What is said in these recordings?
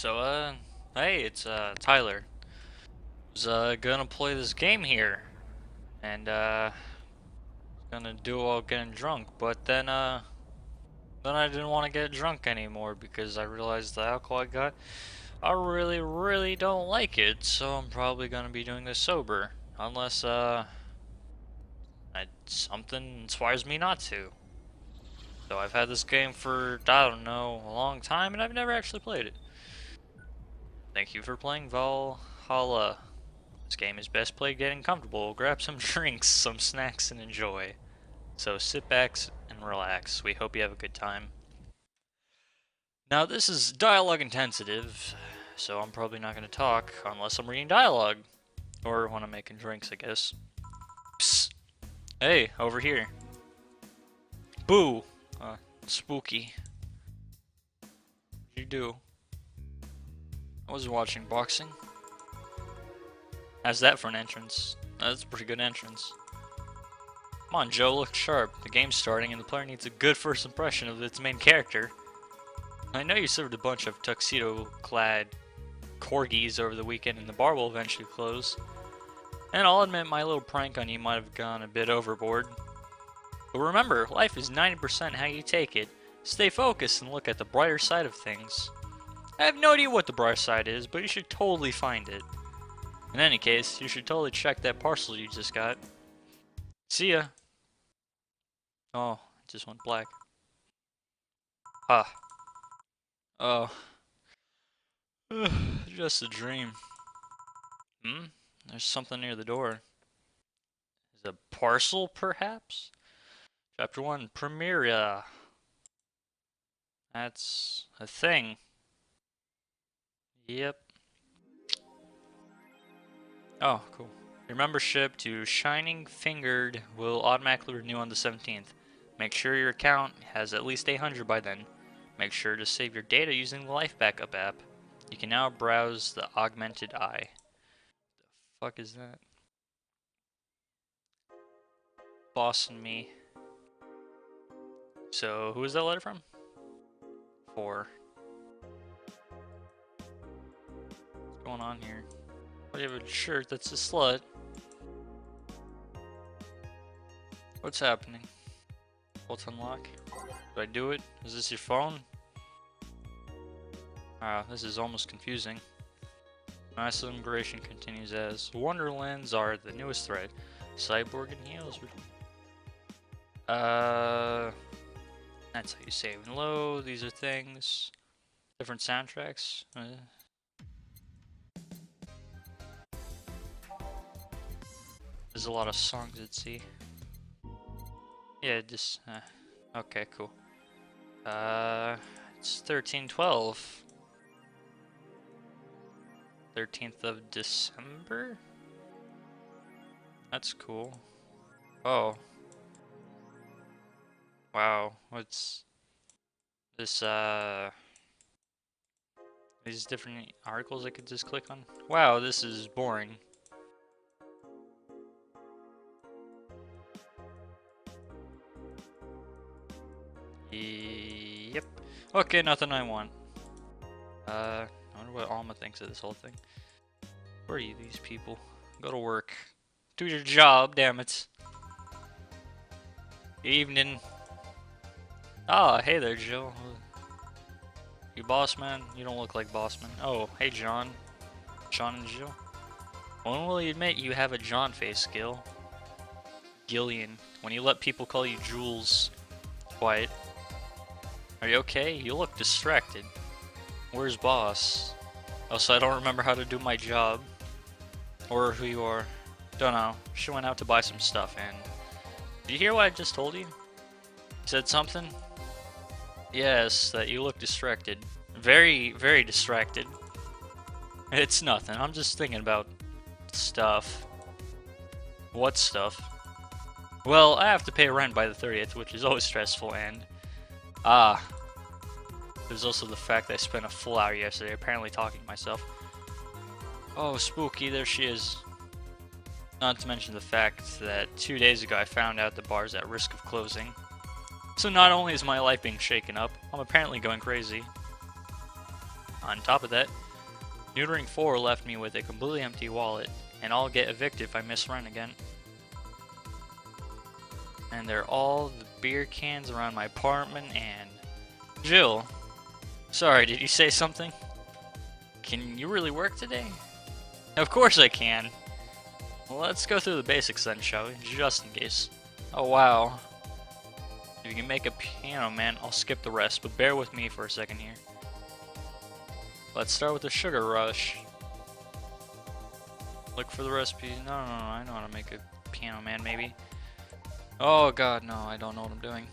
Hey, it's, Tyler. Was, gonna play this game here, and, gonna do it while getting drunk, but then I didn't want to get drunk anymore because I realized the alcohol I got, I really, really don't like it, so I'm probably gonna be doing this sober, unless, something inspires me not to. So I've had this game for, I don't know, a long time, and I've never actually played it. Thank you for playing Valhalla. This game is best played getting comfortable. Grab some drinks, some snacks, and enjoy. So sit back and relax. We hope you have a good time. Now this is dialogue intensive, so I'm probably not going to talk unless I'm reading dialogue. Or when I'm making drinks, I guess. Psst. Hey, over here. Boo! Spooky. What'd you do? I was watching boxing. How's that for an entrance? That's a pretty good entrance. Come on, Joe, look sharp. The game's starting and the player needs a good first impression of its main character. I know you served a bunch of tuxedo-clad corgis over the weekend and the bar will eventually close. And I'll admit my little prank on you might have gone a bit overboard. But remember, life is 90% how you take it. Stay focused and look at the brighter side of things. I have no idea what the bright side is, but you should totally find it. In any case, you should totally check that parcel you just got. See ya. Oh, it just went black. Ah. Oh. Just a dream. There's something near the door. Is it a parcel, perhaps? Chapter 1, Premieria. That's a thing. Yep. Oh, cool. Your membership to Shining Fingered will automatically renew on the 17th. Make sure your account has at least 800 by then. Make sure to save your data using the Life Backup app. You can now browse the Augmented Eye. The fuck is that? Boss and me. So, who is that letter from? 4. What's going on here? Why do you have a shirt that's a slut? What's happening? What's unlock? Do I do it? Is this your phone? Wow, this is almost confusing. Mass immigration continues as Wonderlands are the newest threat. Cyborg and heals. That's how you save and load. These are things. Different soundtracks. There's a lot of songs at sea. Yeah, just okay, cool. It's 13/12. 13th of December? That's cool. Oh. Wow, what's this, these different articles I could just click on? Wow, this is boring. Yep. Okay, nothing I want. I wonder what Alma thinks of this whole thing. Where are you, these people? Go to work. Do your job, damn it. Evening. Ah, hey there, Jill. You boss man? You don't look like boss man. Oh, hey, John. John and Jill. When will you admit you have a John face, Gil? Gillian. When you let people call you Jules. Quiet. Are you okay? You look distracted. Where's boss? Also, I don't remember how to do my job. Or who you are. Don't know. She went out to buy some stuff and... Did you hear what I just told you? You said something? Yes, that you look distracted. Very, very distracted. It's nothing. I'm just thinking about stuff. What stuff? Well, I have to pay rent by the 30th, which is always stressful, and... There's also the fact that I spent a full hour yesterday apparently talking to myself. Oh, spooky, there she is. Not to mention the fact that 2 days ago I found out the bar's at risk of closing. So not only is my life being shaken up, I'm apparently going crazy. On top of that, neutering 4 left me with a completely empty wallet, and I'll get evicted if I miss rent again. And they're all the beer cans around my apartment, and... Jill! Sorry, did you say something? Can you really work today? Of course I can! Well, let's go through the basics then, shall we? Just in case. Oh wow. If you can make a piano man, I'll skip the rest, but bear with me for a second here. Let's start with the sugar rush. Look for the recipe. No, I know how to make a piano man, maybe. Oh god, no, I don't know what I'm doing.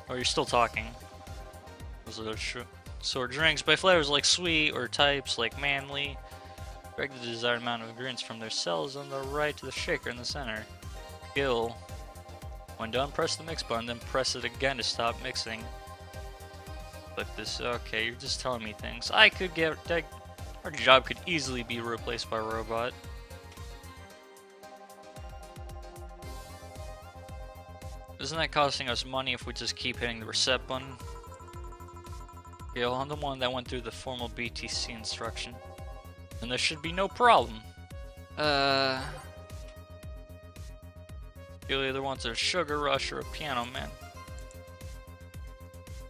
Oh, you're still talking. Those are the sort drinks by flavors like sweet or types like manly. Drag the desired amount of ingredients from their cells on the right to the shaker in the center. Gill. When done, press the mix button, then press it again to stop mixing. Click this. Okay, you're just telling me things. I could get... Our job could easily be replaced by a robot. Isn't that costing us money if we just keep hitting the reset button? Gill, I'm the one that went through the formal BTC instruction. And there should be no problem. Gill either wants a sugar rush or a piano man.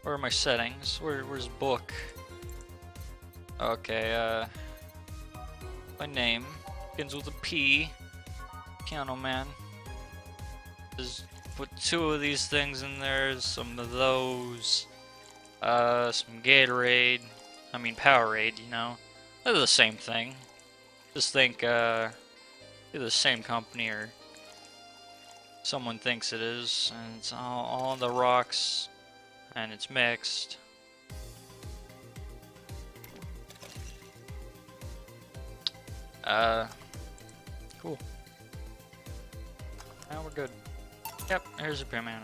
Where are my settings? Where's book? Okay, my name begins with a P. Piano man. Just put 2 of these things in there, some of those. Some Gatorade. I mean Powerade, you know. They're the same thing. Just think, they're the same company or someone thinks it is. And it's all on the rocks. And it's mixed. Cool. Now we're good. Yep, here's a piano.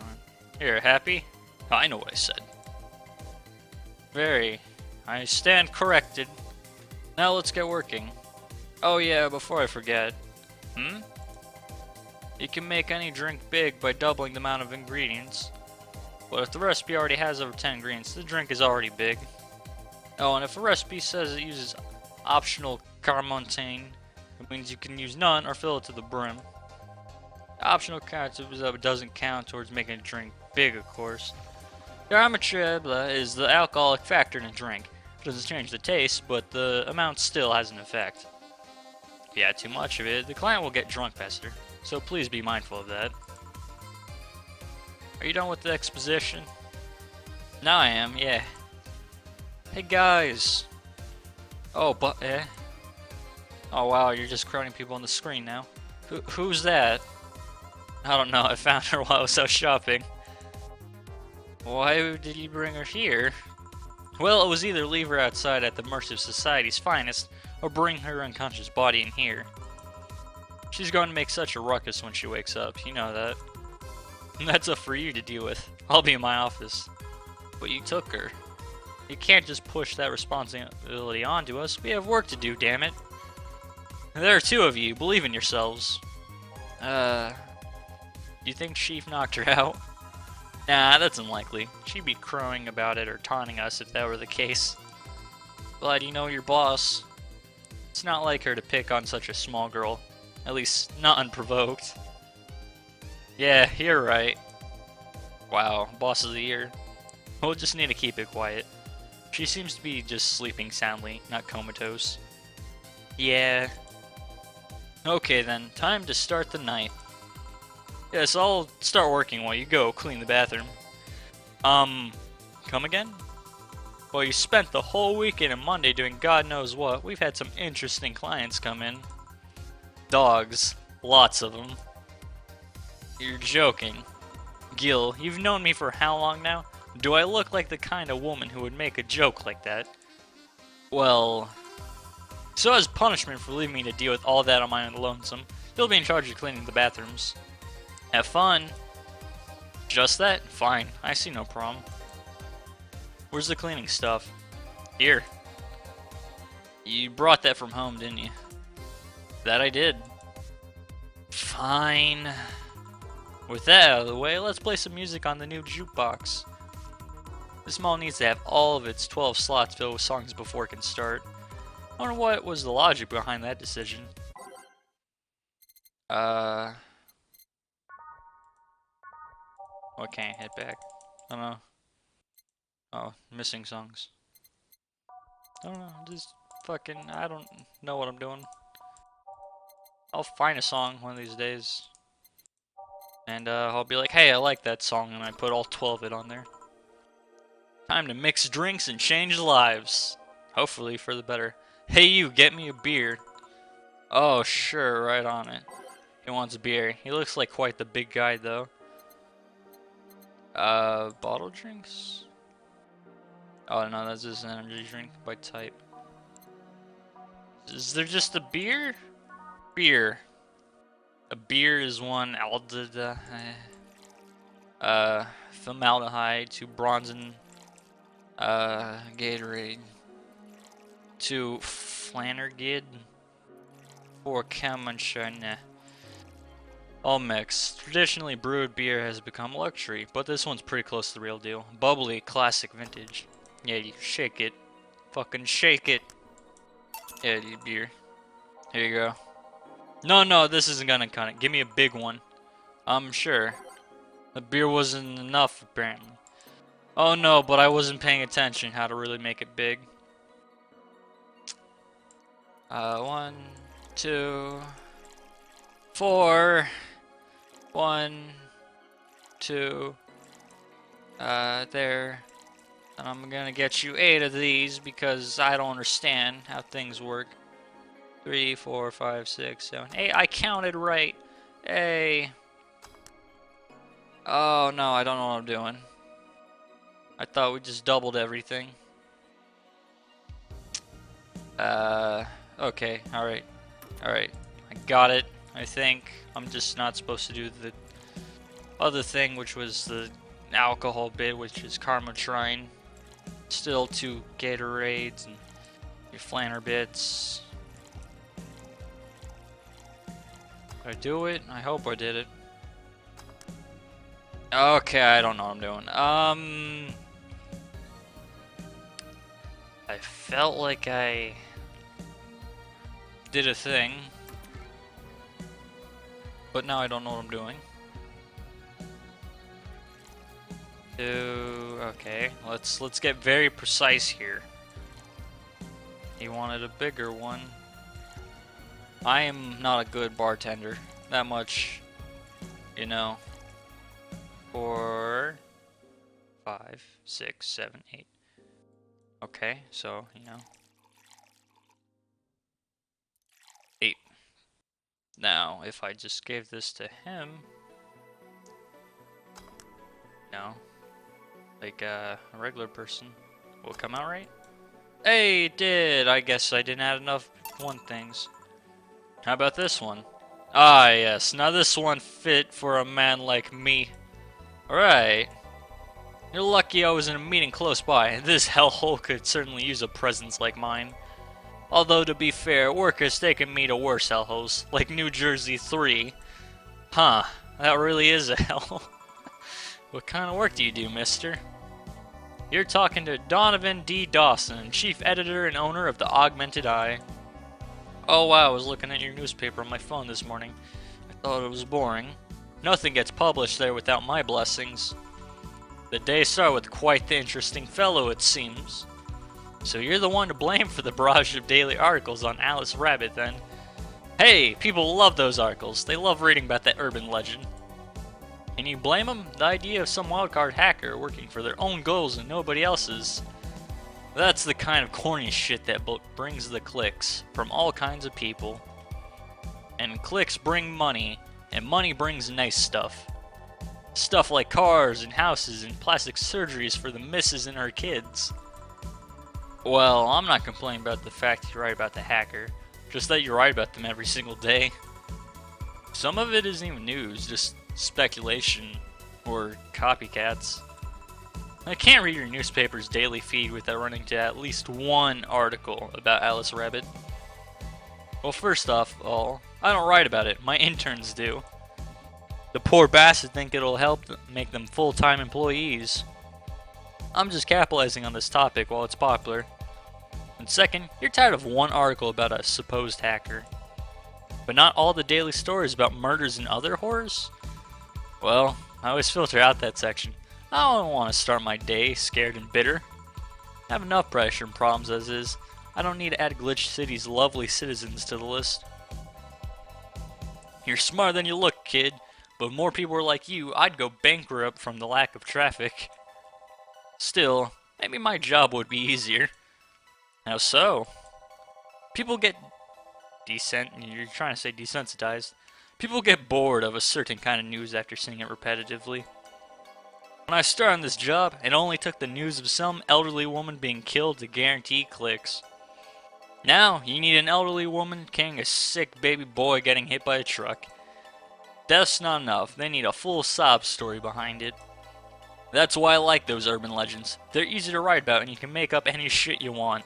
Here, happy? Oh, I know what I said. Very. I stand corrected. Now let's get working. Oh yeah, before I forget. You can make any drink big by doubling the amount of ingredients. But if the recipe already has over 10 ingredients, the drink is already big. Oh, and if a recipe says it uses optional carbonate, it means you can use none or fill it to the brim. Optional counts it doesn't count towards making a drink big, of course. The armature is the alcoholic factor in a drink. It doesn't change the taste, but the amount still has an effect. If you add too much of it, the client will get drunk faster, so please be mindful of that. Are you done with the exposition? Now I am, yeah. Hey guys! Oh, but oh wow, you're just crowding people on the screen now. Who's that? I don't know, I found her while I was out shopping. Why did you bring her here? Well, it was either leave her outside at the mercy of society's finest, or bring her unconscious body in here. She's going to make such a ruckus when she wakes up, you know that. That's up for you to deal with. I'll be in my office. But you took her. You can't just push that responsibility onto us. We have work to do, damn it. There are 2 of you. Believe in yourselves. Do you think Chief knocked her out? Nah, that's unlikely. She'd be crowing about it or taunting us if that were the case. Glad you know your boss. It's not like her to pick on such a small girl. At least, not unprovoked. Yeah, you're right. Wow, boss of the year. We'll just need to keep it quiet. She seems to be just sleeping soundly, not comatose. Yeah. Okay then, time to start the night. Yes, I'll start working while you go clean the bathroom. Come again? Well, you spent the whole weekend and Monday doing God knows what. We've had some interesting clients come in. Dogs. Lots of them. You're joking. Gil, you've known me for how long now? Do I look like the kind of woman who would make a joke like that? Well... So as punishment for leaving me to deal with all that on my own lonesome, you'll be in charge of cleaning the bathrooms. Have fun. Just that? Fine. I see no problem. Where's the cleaning stuff? Here. You brought that from home, didn't you? That I did. Fine. With that out of the way, let's play some music on the new jukebox. This mall needs to have all of its 12 slots filled with songs before it can start. I wonder what was the logic behind that decision. What can't hit back? I don't know. Oh, missing songs. I don't know, just fucking, I don't know what I'm doing. I'll find a song one of these days. And I'll be like, hey, I like that song, and I put all 12 of it on there. Time to mix drinks and change lives. Hopefully for the better. Hey you, get me a beer. Oh, sure, right on it. He wants a beer. He looks like quite the big guy, though. Bottle drinks? Oh, no, that's just an energy drink by type. Is there just a beer? Beer. A beer is one formaldehyde, 2 bronzen, Gatorade, 2 Flannergid, 4 Kamanchana. All mixed. Traditionally brewed beer has become a luxury, but this one's pretty close to the real deal. Bubbly, classic vintage. Yeah, you shake it. Fucking shake it. Yeah, dude, beer. Here you go. No, this isn't gonna cut it. Give me a big one. I'm sure. The beer wasn't enough, apparently. Oh no, but I wasn't paying attention how to really make it big. 1, 2, 4. 1, 2. There. And I'm gonna get you 8 of these because I don't understand how things work. 3, 4, 5, 6, 7, 8. I counted right. Hey. Oh no, I don't know what I'm doing. I thought we just doubled everything. Okay, alright. Alright. I got it. I think I'm just not supposed to do the other thing, which was the alcohol bit, which is Karma Shrine. Still 2 Gatorades and your Flanner bits. Did I do it? I hope I did it. Okay, I don't know what I'm doing. I felt like I did a thing, but now I don't know what I'm doing. Okay, let's get very precise here. He wanted a bigger one. I am not a good bartender. That much, you know. 4, 5, 6, 7, 8. Okay, so, you know. 8. Now, if I just gave this to him, no, like a regular person, will it come out right? Hey, it did! I guess I didn't add enough one things. How about this one? Ah, yes. Now this one fit for a man like me. Alright. You're lucky I was in a meeting close by. This hellhole could certainly use a presence like mine. Although, to be fair, work has taken me to worse hellholes, like New Jersey 3. Huh, that really is a hell. What kind of work do you do, mister? You're talking to Donovan D. Dawson, chief editor and owner of the Augmented Eye. Oh wow, I was looking at your newspaper on my phone this morning. I thought it was boring. Nothing gets published there without my blessings. The day started with quite the interesting fellow, it seems. So you're the one to blame for the barrage of daily articles on Alice Rabbit, then? Hey, people love those articles. They love reading about that urban legend. Can you blame them? The idea of some wildcard hacker working for their own goals and nobody else's. That's the kind of corny shit that brings the clicks from all kinds of people. And clicks bring money, and money brings nice stuff. Stuff like cars and houses and plastic surgeries for the missus and her kids. Well, I'm not complaining about the fact you write about the hacker, just that you write about them every single day. Some of it isn't even news, just speculation or copycats. I can't read your newspaper's daily feed without running to at least one article about Alice Rabbit. Well, first off, I don't write about it, my interns do. The poor bastards think it'll help make them full-time employees. I'm just capitalizing on this topic while it's popular. And second, you're tired of one article about a supposed hacker. But not all the daily stories about murders and other horrors? Well, I always filter out that section. I don't want to start my day scared and bitter. I have enough pressure and problems as is. I don't need to add Glitch City's lovely citizens to the list. You're smarter than you look, kid. But if more people were like you, I'd go bankrupt from the lack of traffic. Still, maybe my job would be easier. How so? People get you're trying to say desensitized. People get bored of a certain kind of news after seeing it repetitively. When I started on this job, it only took the news of some elderly woman being killed to guarantee clicks. Now, you need an elderly woman carrying a sick baby boy getting hit by a truck. Death's not enough, they need a full sob story behind it. That's why I like those urban legends. They're easy to write about and you can make up any shit you want.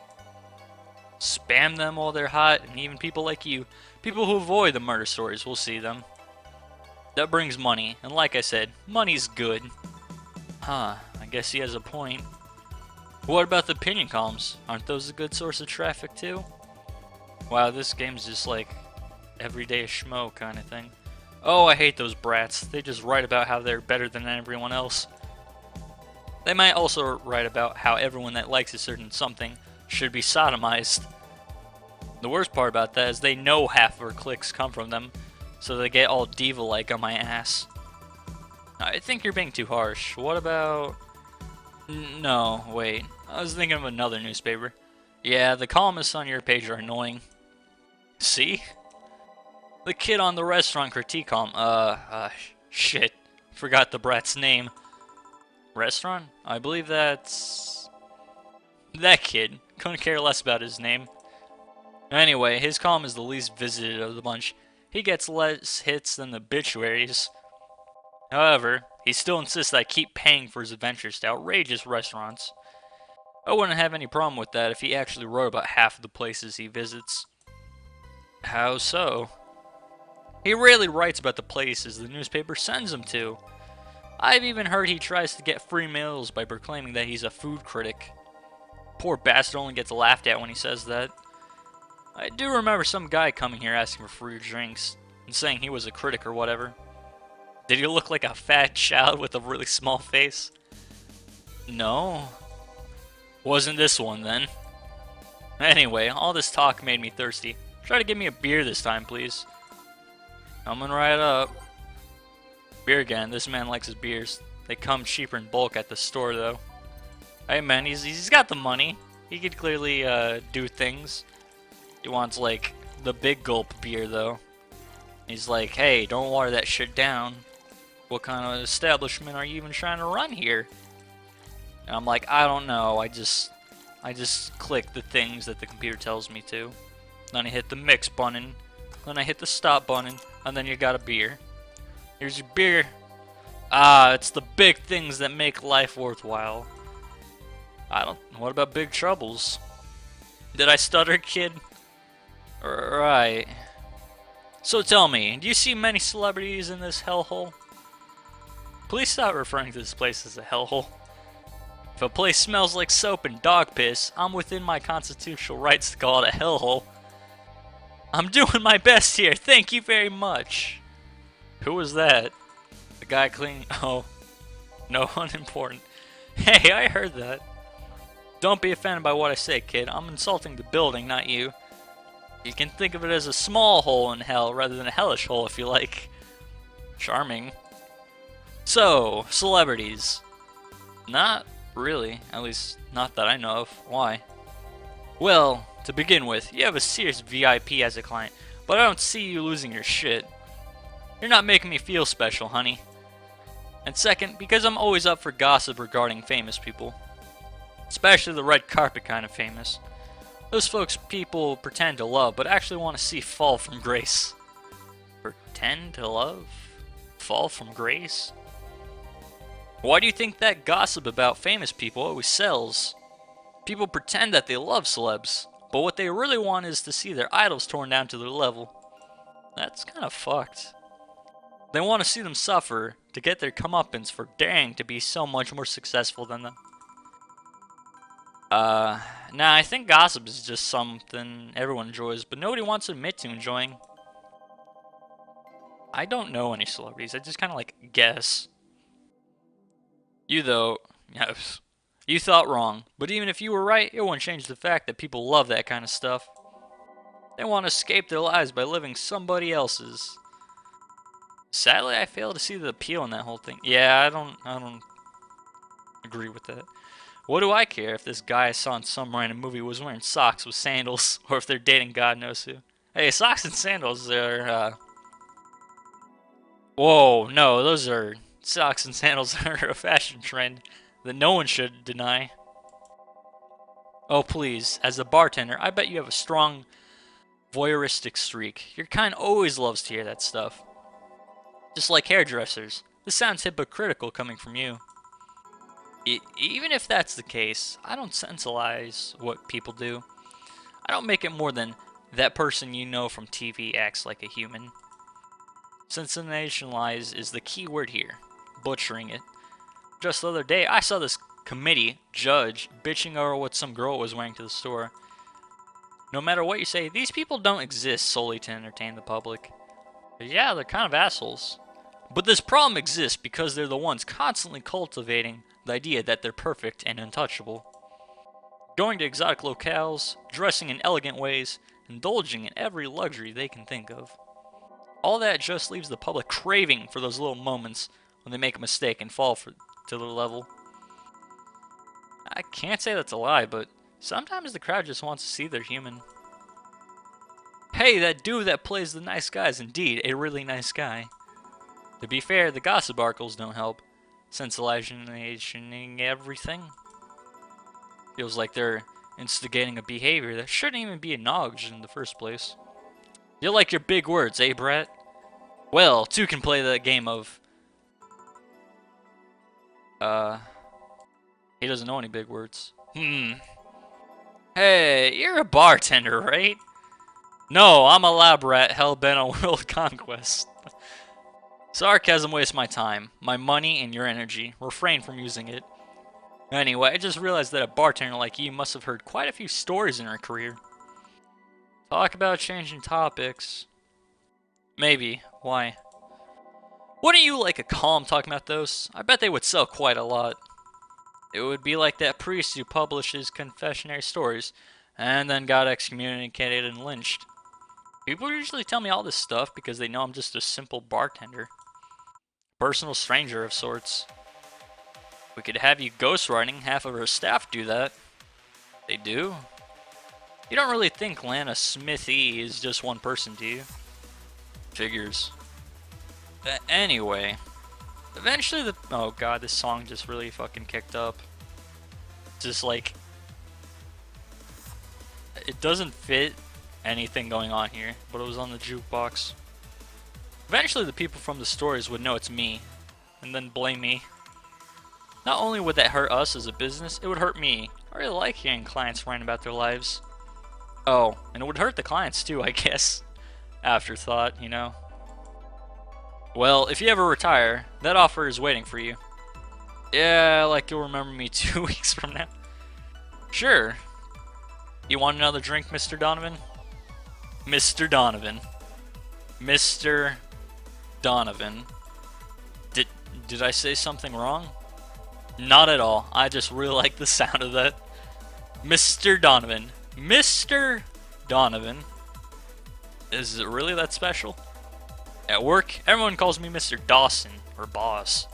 Spam them while they're hot, and even people like you, people who avoid the murder stories, will see them. That brings money, and like I said, money's good. Huh, I guess he has a point. What about the opinion columns? Aren't those a good source of traffic too? Wow, this game's just like everyday schmo kind of thing. Oh, I hate those brats. They just write about how they're better than everyone else. They might also write about how everyone that likes a certain something should be sodomized. The worst part about that is they know half of our clicks come from them, so they get all diva-like on my ass. I think you're being too harsh. What about... No, wait. I was thinking of another newspaper. Yeah, the columnists on your page are annoying. See? The kid on the restaurant critique column. Shit. Forgot the brat's name. Restaurant? I believe that's... that kid. Couldn't care less about his name. Anyway, his column is the least visited of the bunch. He gets less hits than the obituaries. However, he still insists that I keep paying for his adventures to outrageous restaurants. I wouldn't have any problem with that if he actually wrote about half of the places he visits. How so? He rarely writes about the places the newspaper sends him to. I've even heard he tries to get free meals by proclaiming that he's a food critic. Poor bastard only gets laughed at when he says that. I do remember some guy coming here asking for free drinks and saying he was a critic or whatever. Did he look like a fat child with a really small face? No. Wasn't this one then. Anyway, all this talk made me thirsty. Try to give me a beer this time, please. Coming right up. Beer again. This man likes his beers. They come cheaper in bulk at the store, though. Hey, man, he's got the money. He could clearly do things. He wants, like, the big gulp beer, though. He's like, hey, don't water that shit down. What kind of establishment are you even trying to run here? And I'm like, I don't know. I just click the things that the computer tells me to. Then I hit the mix button. Then I hit the stop button. And then you got a beer. Here's your beer. Ah, it's the big things that make life worthwhile. What about big troubles? Did I stutter, kid? Right. So tell me, do you see many celebrities in this hellhole? Please stop referring to this place as a hellhole. If a place smells like soap and dog piss, I'm within my constitutional rights to call it a hellhole. I'm doing my best here, thank you very much. Who was that? The guy cleaning... Oh. No one important. Hey, I heard that. Don't be offended by what I say, kid. I'm insulting the building, not you. You can think of it as a small hole in hell rather than a hellish hole if you like. Charming. So, celebrities. Not really. At least, not that I know of. Why? Well, to begin with, you have a serious VIP as a client, but I don't see you losing your shit. You're not making me feel special, honey. And second, because I'm always up for gossip regarding famous people. Especially the red carpet kind of famous. Those folks people pretend to love, but actually want to see fall from grace. Pretend to love? Fall from grace? Why do you think that gossip about famous people always sells? People pretend that they love celebs, but what they really want is to see their idols torn down to their level. That's kind of fucked. They want to see them suffer to get their comeuppance for daring to be so much more successful than them. Nah, I think gossip is just something everyone enjoys, but nobody wants to admit to enjoying. I don't know any celebrities. I just kind of like guess. You though, yes, you thought wrong. But even if you were right, it won't change the fact that people love that kind of stuff. They want to escape their lives by living somebody else's. Sadly, I fail to see the appeal in that whole thing. Yeah, I don't agree with that. What do I care if this guy I saw in some random movie was wearing socks with sandals, or if they're dating God knows who? Hey, socks and sandals are, whoa, no, those are socks and sandals are a fashion trend that no one should deny. Oh, please, as a bartender, I bet you have a strong voyeuristic streak. Your kind always loves to hear that stuff. Just like hairdressers. This sounds hypocritical coming from you. Even if that's the case, I don't sensualize what people do. I don't make it more than that person you know from TV acts like a human. Sensationalize is the key word here. Butchering it. Just the other day, I saw this committee judge bitching over what some girl was wearing to the store. No matter what you say, these people don't exist solely to entertain the public. Yeah, they're kind of assholes. But this problem exists because they're the ones constantly cultivating the idea that they're perfect and untouchable. Going to exotic locales, dressing in elegant ways, indulging in every luxury they can think of. All that just leaves the public craving for those little moments when they make a mistake and fall to their level. I can't say that's a lie, but sometimes the crowd just wants to see they're human. Hey, that dude that plays the nice guy is indeed a really nice guy. To be fair, the gossip articles don't help. Sensationalizing everything. Feels like they're instigating a behavior that shouldn't even be acknowledged in the first place. You like your big words, eh, Brett? Well, two can play that game of... He doesn't know any big words. Hey, you're a bartender, right? No, I'm a lab rat hell-bent on world conquest. Sarcasm wastes my time, my money, and your energy. Refrain from using it. Anyway, I just realized that a bartender like you must have heard quite a few stories in her career. Talk about changing topics. Maybe. Why? Wouldn't you like a column talking about those? I bet they would sell quite a lot. It would be like that priest who publishes confessionary stories and then got excommunicated and lynched. People usually tell me all this stuff because they know I'm just a simple bartender. Personal stranger of sorts. We could have you ghostwriting half of our staff do that. They do? You don't really think Lana Smithy is just one person, do you? Figures. Anyway. Eventually the... Oh god, this song just really fucking kicked up. Just like... It doesn't fit anything going on here, but it was on the jukebox. Eventually the people from the stories would know it's me, and then blame me. Not only would that hurt us as a business, it would hurt me. I really like hearing clients rant about their lives. Oh, and it would hurt the clients too, I guess. Afterthought, you know. Well, if you ever retire, that offer is waiting for you. Yeah, like you'll remember me 2 weeks from now. Sure. You want another drink, Mr. Donovan? Mr. Donovan. Mr. Donovan. Did I say something wrong? Not at all. I just really like the sound of that. Mr. Donovan. Mr. Donovan. Is it really that special? At work, everyone calls me Mr. Dawson, or Boss.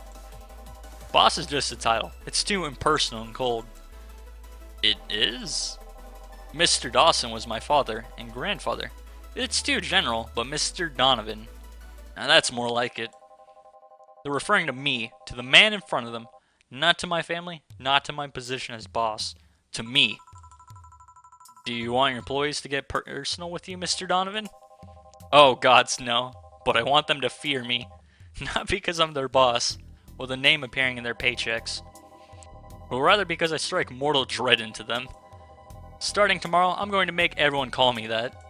Boss is just a title. It's too impersonal and cold. It is? Mr. Dawson was my father and grandfather. It's too general, but Mr. Donovan. Now that's more like it. They're referring to me, to the man in front of them, not to my family, not to my position as boss, to me. Do you want your employees to get personal with you, Mr. Donovan? Oh, gods, no. But I want them to fear me. Not because I'm their boss, or the name appearing in their paychecks, but rather because I strike mortal dread into them. Starting tomorrow, I'm going to make everyone call me that.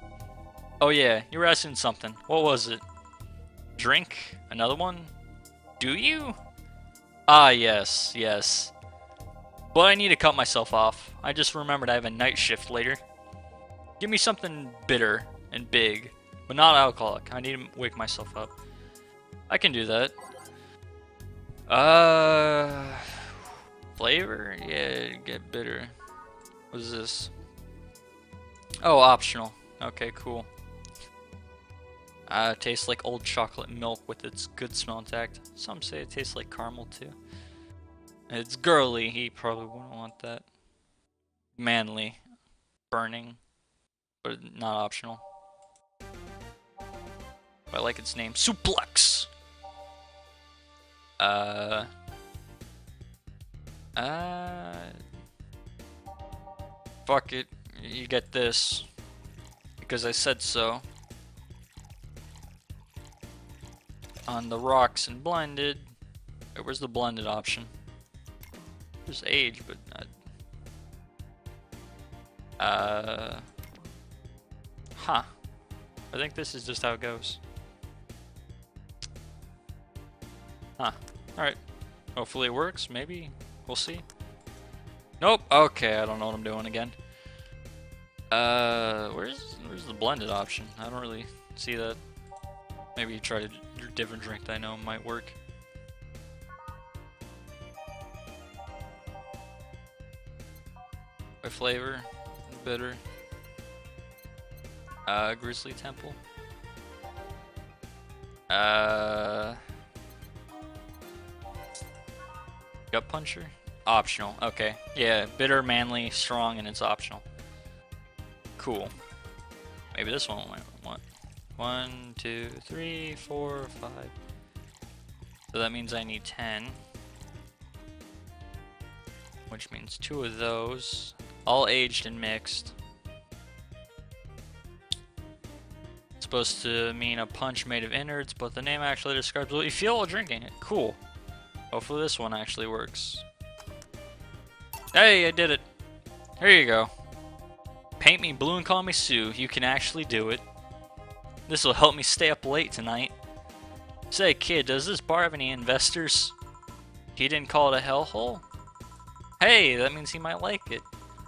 Oh yeah, you were asking something. What was it? Drink? Another one? Do you? Ah, yes, yes. But I need to cut myself off. I just remembered I have a night shift later. Give me something bitter and big, but not alcoholic. I need to wake myself up. I can do that. Flavor? Yeah, get bitter. What is this? Oh, optional. Okay, cool. Tastes like old chocolate milk with its good smell intact. Some say it tastes like caramel too. It's girly. He probably wouldn't want that. Manly. Burning. But not optional. I like its name. Suplex! Fuck it. You get this. Because I said so. On the rocks and blended. Wait, where's the blended option? There's age, but not. Huh. I think this is just how it goes. Huh. Alright. Hopefully it works. Maybe. We'll see. Nope. Okay, I don't know what I'm doing again. Where's the blended option? I don't really see that. Maybe you try a different drink that I know might work. By flavor, bitter. Grizzly Temple. Gut Puncher? Optional. Okay. Yeah, bitter, manly, strong, and it's optional. Cool. Maybe this one might want. 1, 2, 3, 4, 5. So that means I need 10. Which means 2 of those. All aged and mixed. It's supposed to mean a punch made of innards, but the name actually describes what you feel while drinking it. Cool. Hopefully this one actually works. Hey, I did it. Here you go. Paint me blue and call me Sue. You can actually do it. This will help me stay up late tonight. Say, kid, does this bar have any investors? He didn't call it a hellhole? Hey, that means he might like it.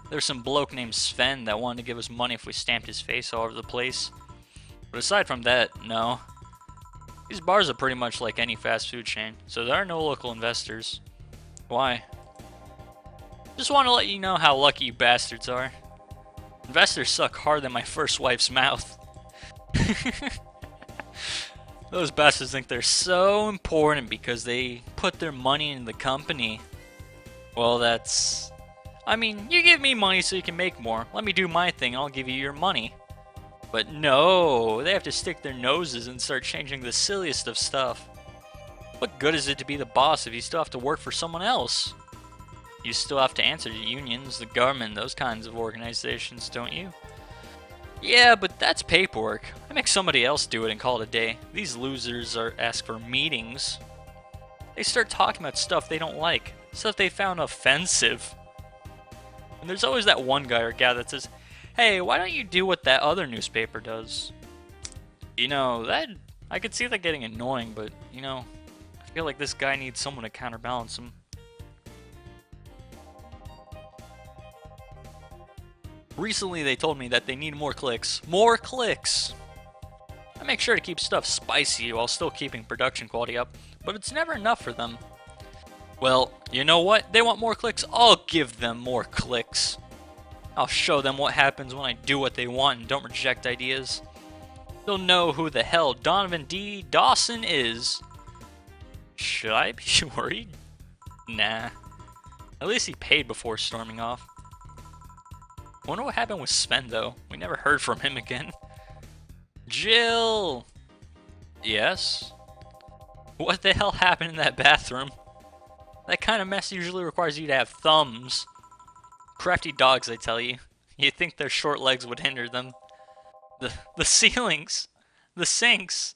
There's some bloke named Sven that wanted to give us money if we stamped his face all over the place. But aside from that, no. These bars are pretty much like any fast food chain, so there are no local investors. Why? Just want to let you know how lucky you bastards are. Investors suck harder than my first wife's mouth. Those bastards think they're so important because they put their money in the company. Well, that's... I mean, you give me money so you can make more. Let me do my thing and I'll give you your money. But no, they have to stick their noses and start changing the silliest of stuff. What good is it to be the boss if you still have to work for someone else? You still have to answer to unions, the government, those kinds of organizations, don't you? Yeah, but that's paperwork. I make somebody else do it and call it a day. These losers ask for meetings. They start talking about stuff they don't like, stuff they found offensive. And there's always that one guy or gal that says, hey, why don't you do what that other newspaper does? You know, that I could see that getting annoying, but, you know, I feel like this guy needs someone to counterbalance him. Recently, they told me that they need more clicks. More clicks! I make sure to keep stuff spicy while still keeping production quality up, but it's never enough for them. Well, you know what? They want more clicks? I'll give them more clicks. I'll show them what happens when I do what they want and don't reject ideas. They'll know who the hell Donovan D. Dawson is. Should I be worried? Nah. At least he paid before storming off. Wonder what happened with Sven, though. We never heard from him again. Jill! Yes? What the hell happened in that bathroom? That kind of mess usually requires you to have thumbs. Crafty dogs, I tell you. You'd think their short legs would hinder them. The ceilings, the sinks,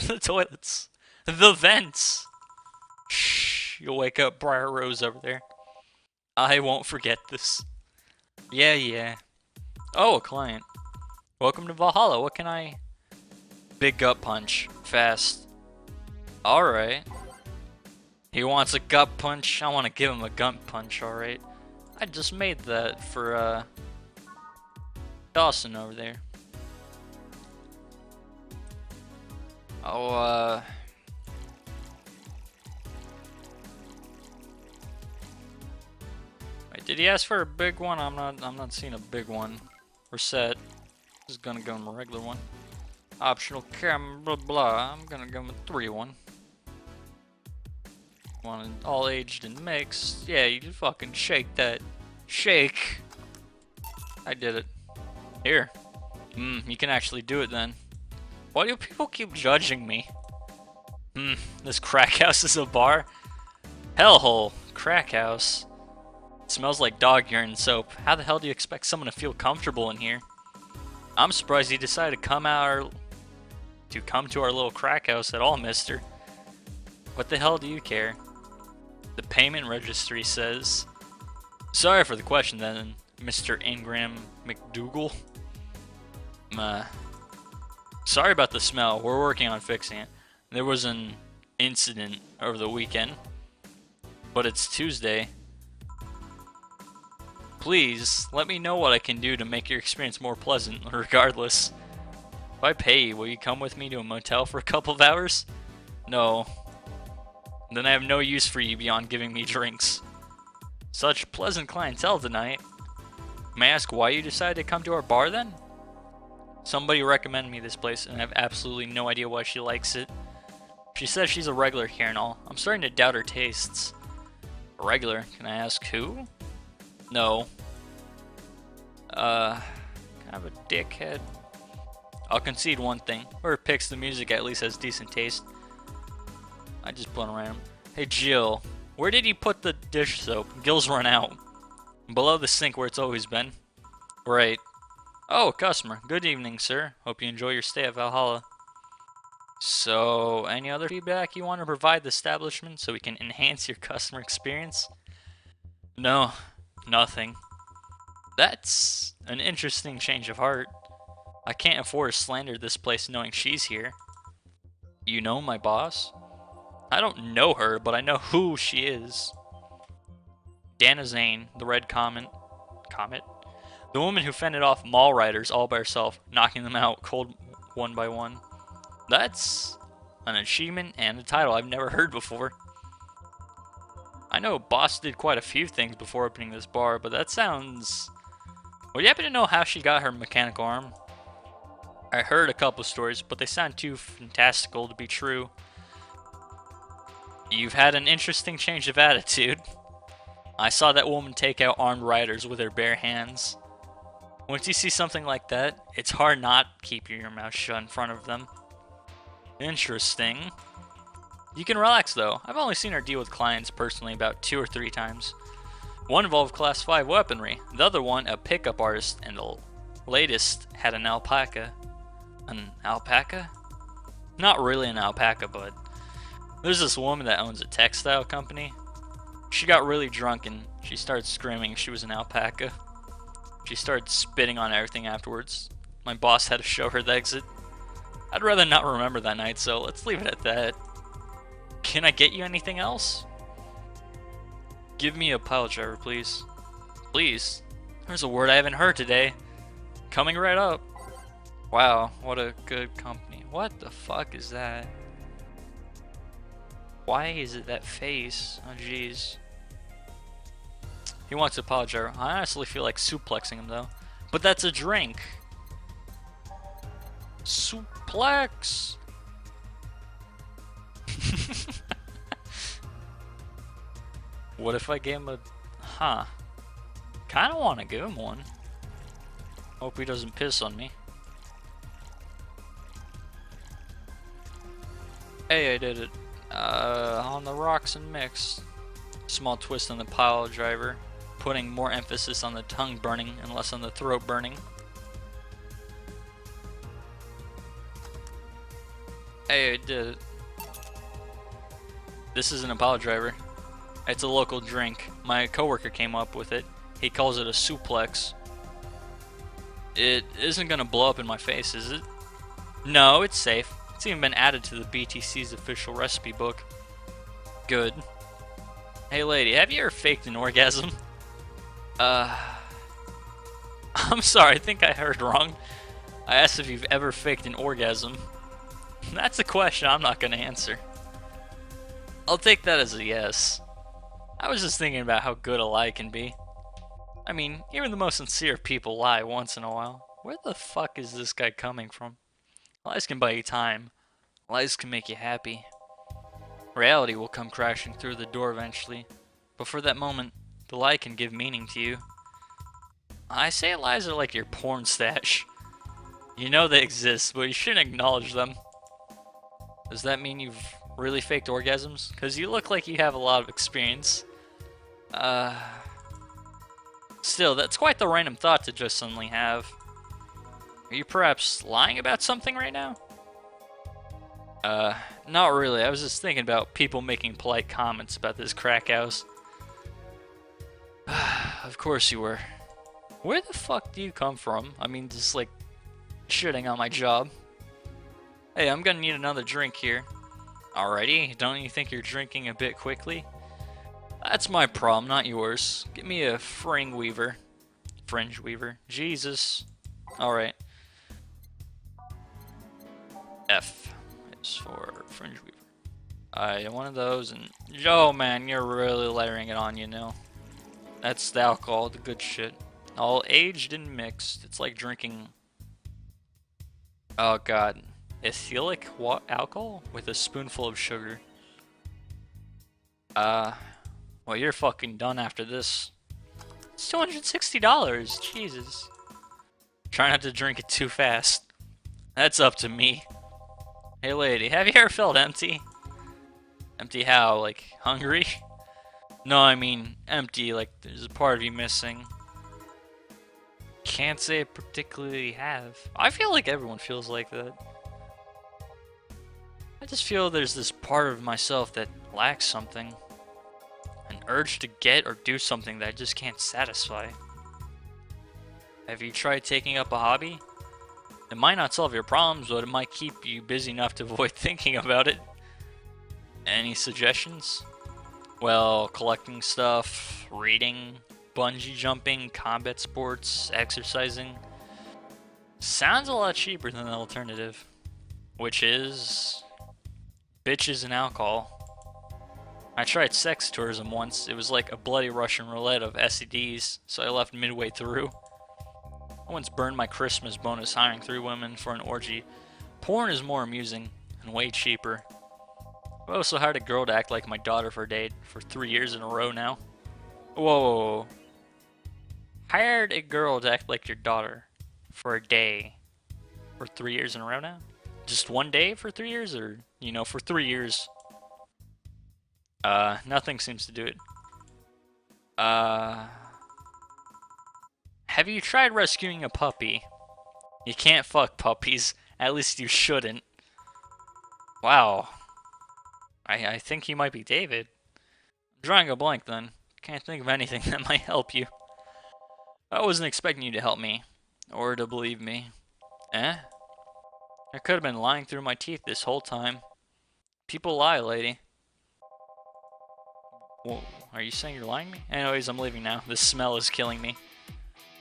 the toilets, the vents. Shh, you'll wake up Briar Rose over there. I won't forget this. Yeah. Oh, a client. Welcome to Valhalla. What can I... Big gut punch. Fast. Alright. He wants a gut punch. I want to give him a gut punch, alright. I just made that for Dawson over there. Oh, wait, did he ask for a big one? I'm not seeing a big one. We're set. This is gonna go in a regular one. Optional camera, blah blah. I'm gonna go with 3-1. Want it all aged and mixed? Yeah, you just fucking shake that. Shake. I did it. Here. You can actually do it then. Why do people keep judging me? This crack house is a bar? Hellhole. Crack house. It smells like dog urine and soap. How the hell do you expect someone to feel comfortable in here? I'm surprised you decided to come to our little crack house at all, mister. What the hell do you care? The payment registry says... Sorry for the question then, Mr. Ingram McDougal. Sorry about the smell. We're working on fixing it. There was an incident over the weekend, but it's Tuesday. Please, let me know what I can do to make your experience more pleasant, regardless. If I pay you, will you come with me to a motel for a couple of hours? No. Then I have no use for you beyond giving me drinks. Such pleasant clientele tonight. May I ask why you decided to come to our bar then? Somebody recommended me this place, and I have absolutely no idea why she likes it. She says she's a regular here and all. I'm starting to doubt her tastes. A regular? Can I ask who? No. Kind of a dickhead. I'll concede one thing. Whoever picks the music at least has decent taste. I just put on random. Hey Jill, where did you put the dish soap? Gil's run out. Below the sink where it's always been. Right. Oh, customer. Good evening, sir. Hope you enjoy your stay at Valhalla. So, any other feedback you want to provide the establishment so we can enhance your customer experience? No, nothing. That's an interesting change of heart. I can't afford to slander this place knowing she's here. You know my boss? I don't know her, but I know who she is. Dana Zane, the Red Comet? The woman who fended off mall riders all by herself, knocking them out cold one by one. That's an achievement and a title I've never heard before. I know Boss did quite a few things before opening this bar, but that sounds... Would you happen to know how she got her mechanical arm? I heard a couple stories, but they sound too fantastical to be true. You've had an interesting change of attitude. I saw that woman take out armed riders with her bare hands. Once you see something like that, it's hard not keeping your mouth shut in front of them. Interesting. You can relax though. I've only seen her deal with clients personally about 2 or 3 times. One involved class 5 weaponry, the other one a pickup artist, and the latest had an alpaca. An alpaca? Not really an alpaca, but there's this woman that owns a textile company. She got really drunk and she started screaming she was an alpaca. She started spitting on everything afterwards. My boss had to show her the exit. I'd rather not remember that night, so let's leave it at that. Can I get you anything else? Give me a pile driver, please. Please? There's a word I haven't heard today. Coming right up. Wow, what a good company. What the fuck is that? Why is it that face? Oh jeez. He wants a pile driver. I honestly feel like suplexing him though. But that's a drink. Suplex. What if I gave him a... Huh. Kinda wanna give him one. Hope he doesn't piss on me. Hey, I did it. On the rocks and mix. Small twist on the pile driver, putting more emphasis on the tongue burning and less on the throat burning. Hey, I did it. This isn't a pile driver. It's a local drink. My coworker came up with it. He calls it a suplex. It isn't gonna blow up in my face, is it? No, it's safe. It's even been added to the BTC's official recipe book. Good. Hey lady, have you ever faked an orgasm? I'm sorry, I think I heard wrong. I asked if you've ever faked an orgasm. That's a question I'm not gonna answer. I'll take that as a yes. I was just thinking about how good a lie can be. I mean, even the most sincere people lie once in a while. Where the fuck is this guy coming from? Lies can buy you time. Lies can make you happy. Reality will come crashing through the door eventually. But for that moment, the lie can give meaning to you. I say lies are like your porn stash. You know they exist, but you shouldn't acknowledge them. Does that mean you've really faked orgasms? Because you look like you have a lot of experience. Still, that's quite the random thought to just suddenly have. Are you perhaps lying about something right now? Not really. I was just thinking about people making polite comments about this crack house. Of course you were. Where the fuck do you come from? I mean, just like shitting on my job. Hey, I'm gonna need another drink here. Alrighty, don't you think you're drinking a bit quickly? That's my problem, not yours. Give me a fringe weaver. Fringe weaver. Jesus. Alright. F is for fringe weaver. Alright, one of those and... Oh man, you're really layering it on, you know. That's the alcohol, the good shit. All aged and mixed. It's like drinking... Oh god. Ethylic alcohol with a spoonful of sugar. Well, you're fucking done after this. It's $260. Jesus. Try not to drink it too fast. That's up to me. Hey lady, have you ever felt empty? Empty how? Like, hungry? No, I mean empty, like there's a part of you missing. Can't say I particularly have. I feel like everyone feels like that. I just feel there's this part of myself that lacks something. An urge to get or do something that I just can't satisfy. Have you tried taking up a hobby? It might not solve your problems, but it might keep you busy enough to avoid thinking about it. Any suggestions? Well, collecting stuff, reading, bungee jumping, combat sports, exercising. Sounds a lot cheaper than the alternative. Which is... bitches and alcohol. I tried sex tourism once. It was like a bloody Russian roulette of STDs, so I left midway through. I once burned my Christmas bonus hiring 3 women for an orgy. Porn is more amusing and way cheaper. I also hired a girl to act like my daughter for a date for 3 years in a row now. Whoa. Hired a girl to act like your daughter for a day for 3 years in a row now? Just one day for 3 years, or, you know, for 3 years? Nothing seems to do it. Have you tried rescuing a puppy? You can't fuck puppies. At least you shouldn't. Wow. I think he might be David. I'm drawing a blank then. Can't think of anything that might help you. I wasn't expecting you to help me. Or to believe me. Eh? I could have been lying through my teeth this whole time. People lie, lady. Whoa, are you saying you're lying to me? Anyways, I'm leaving now. This smell is killing me.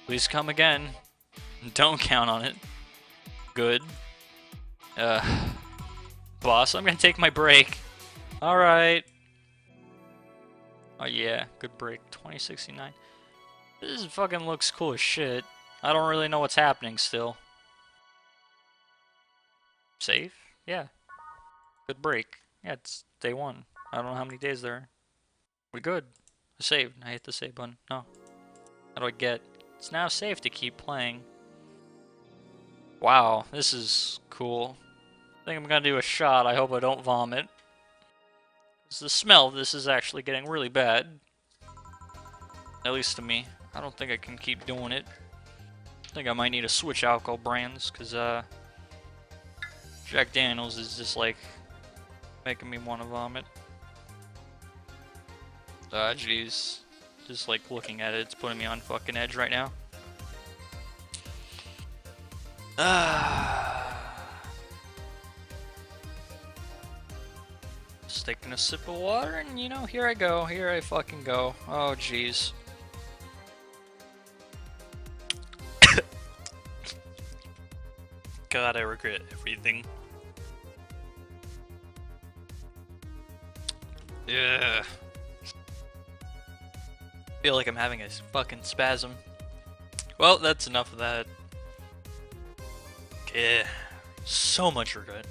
Please come again. Don't count on it. Good. Boss, I'm gonna take my break. Alright. Oh yeah, good break. 2069. This fucking looks cool as shit. I don't really know what's happening still. Save? Yeah. Good break. Yeah, it's day 1. I don't know how many days there are. We good. I saved. I hit the save button. No. How do I get? It's now safe to keep playing. Wow, this is cool. I think I'm gonna do a shot. I hope I don't vomit. 'Cause the smell of this is actually getting really bad. At least to me. I don't think I can keep doing it. I think I might need to switch alcohol brands, because Jack Daniels is just like making me want to vomit. Jeez. Just like looking at it, it's putting me on fucking edge right now. Just taking a sip of water, and you know, here I go. Here I fucking go. Oh, jeez. God, I regret everything. Yeah. Feel like I'm having a fucking spasm. Well, that's enough of that. Yeah. So much regret.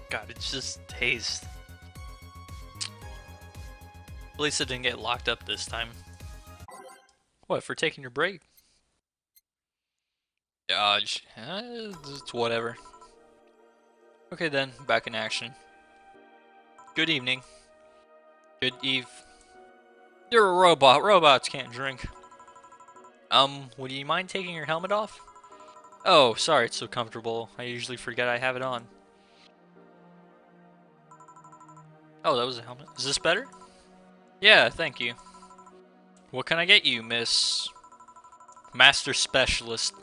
God, it just tastes. At least I didn't get locked up this time. What, for taking your break? Dodge. It's whatever. Okay then, back in action. Good evening. Good eve. You're a robot. Robots can't drink. Would you mind taking your helmet off? Oh, sorry, it's so comfortable. I usually forget I have it on. Oh, that was a helmet. Is this better? Yeah, thank you. What can I get you, Miss Master Specialist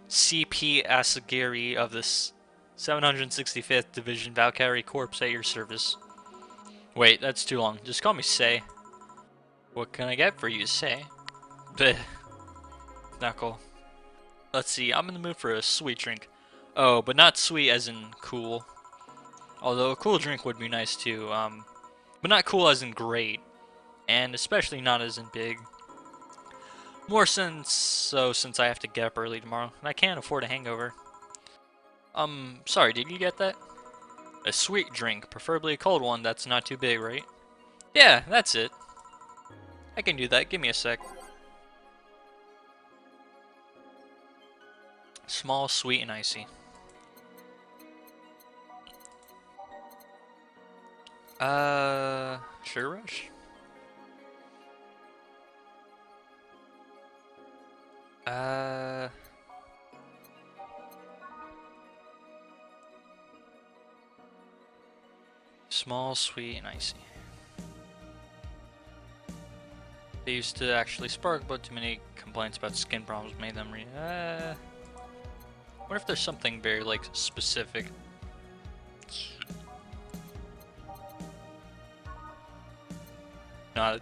CP Asagiri of this 765th Division Valkyrie Corps at your service? Wait, that's too long. Just call me Say. What can I get for you, Say? Bleh. Knuckle. Let's see, I'm in the mood for a sweet drink. Oh, but not sweet as in cool. Although a cool drink would be nice too, but not cool as in great. And especially not as in big. More since I have to get up early tomorrow, and I can't afford a hangover. Sorry, did you get that? A sweet drink, preferably a cold one that's not too big, right? Yeah, that's it. I can do that, give me a sec. Small, sweet, and icy. Sugar Rush? Small, sweet, and icy. They used to actually spark, but too many complaints about skin problems made them what if there's something very, like, specific? Nah,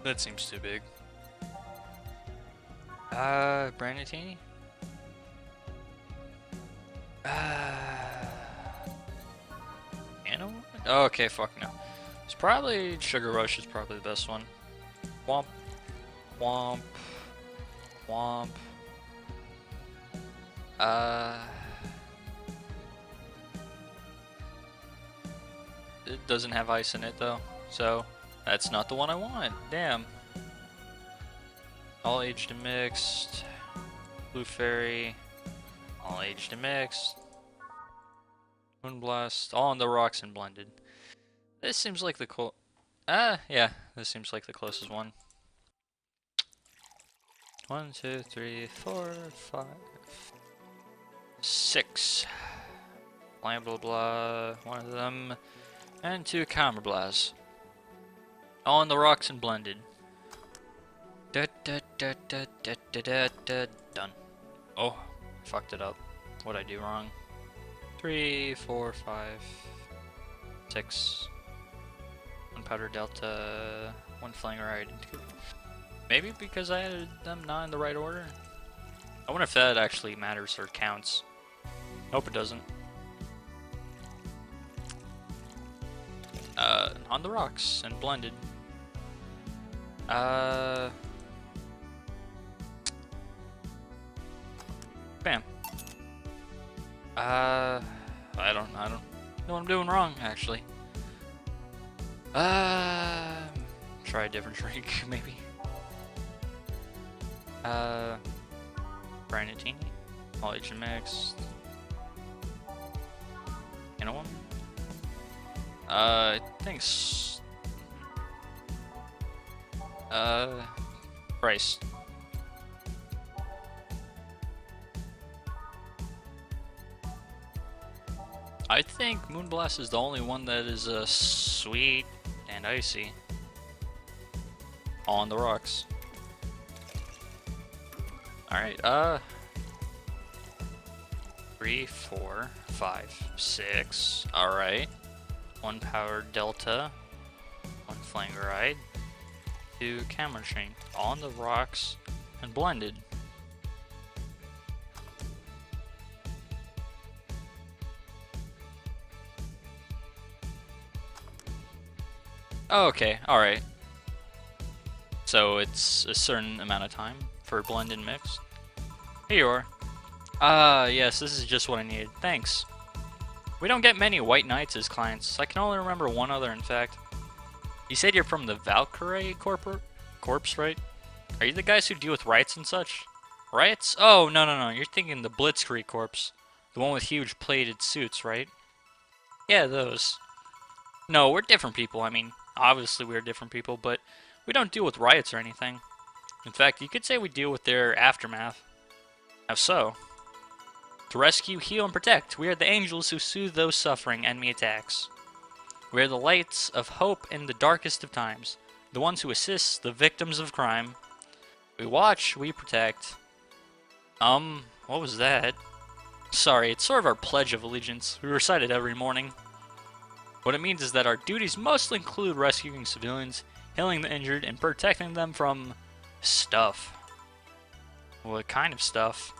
that seems too big. Branditini? Anna? Oh, okay, fuck no. It's probably Sugar Rush is probably the best one. Womp. Womp. Womp. It doesn't have ice in it though, so that's not the one I want. Damn. All aged and mixed. Blue Fairy. All aged and mixed. Moonblast. All on the rocks and blended. This seems like the yeah. This seems like the closest one. 1, 2, 3, 4, 5, 6. Blah blah blah. One of them. And 2 Counter Blasts. All on the rocks and blended. Done. Oh, fucked it up. What'd I do wrong? 3, 4, 5, 6. 1 Powder Delta. 1 Flanger Ride. Maybe because I added them not in the right order? I wonder if that actually matters or counts. Nope, it doesn't. On the rocks and blended. Bam. I don't know what I'm doing wrong, actually. Try a different drink, maybe. Branditini. All aged mixed. You know one? I think Price. I think Moonblast is the only one that is sweet and icy. All on the rocks. Alright, 3, 4, 5, 6. Alright. 1 Power Delta. 1 Flanger Ride. to camera chain on the rocks and blended. Okay, alright. So it's a certain amount of time for blend and mix. Here you are. Yes, this is just what I needed. Thanks. We don't get many white knights as clients. I can only remember one other, in fact. You said you're from the Valkyrie Corps, right? Are you the guys who deal with riots and such? Riots? Oh, no. You're thinking the Blitzkrieg Corps. The one with huge plated suits, right? Yeah, those. No, we're different people. I mean, obviously we're different people, but we don't deal with riots or anything. In fact, you could say we deal with their aftermath. How so? To rescue, heal, and protect, we are the angels who soothe those suffering enemy attacks. We are the lights of hope in the darkest of times, the ones who assist the victims of crime. We watch, we protect. What was that? Sorry, it's sort of our pledge of allegiance. We recite it every morning. What it means is that our duties mostly include rescuing civilians, healing the injured, and protecting them from stuff. What kind of stuff?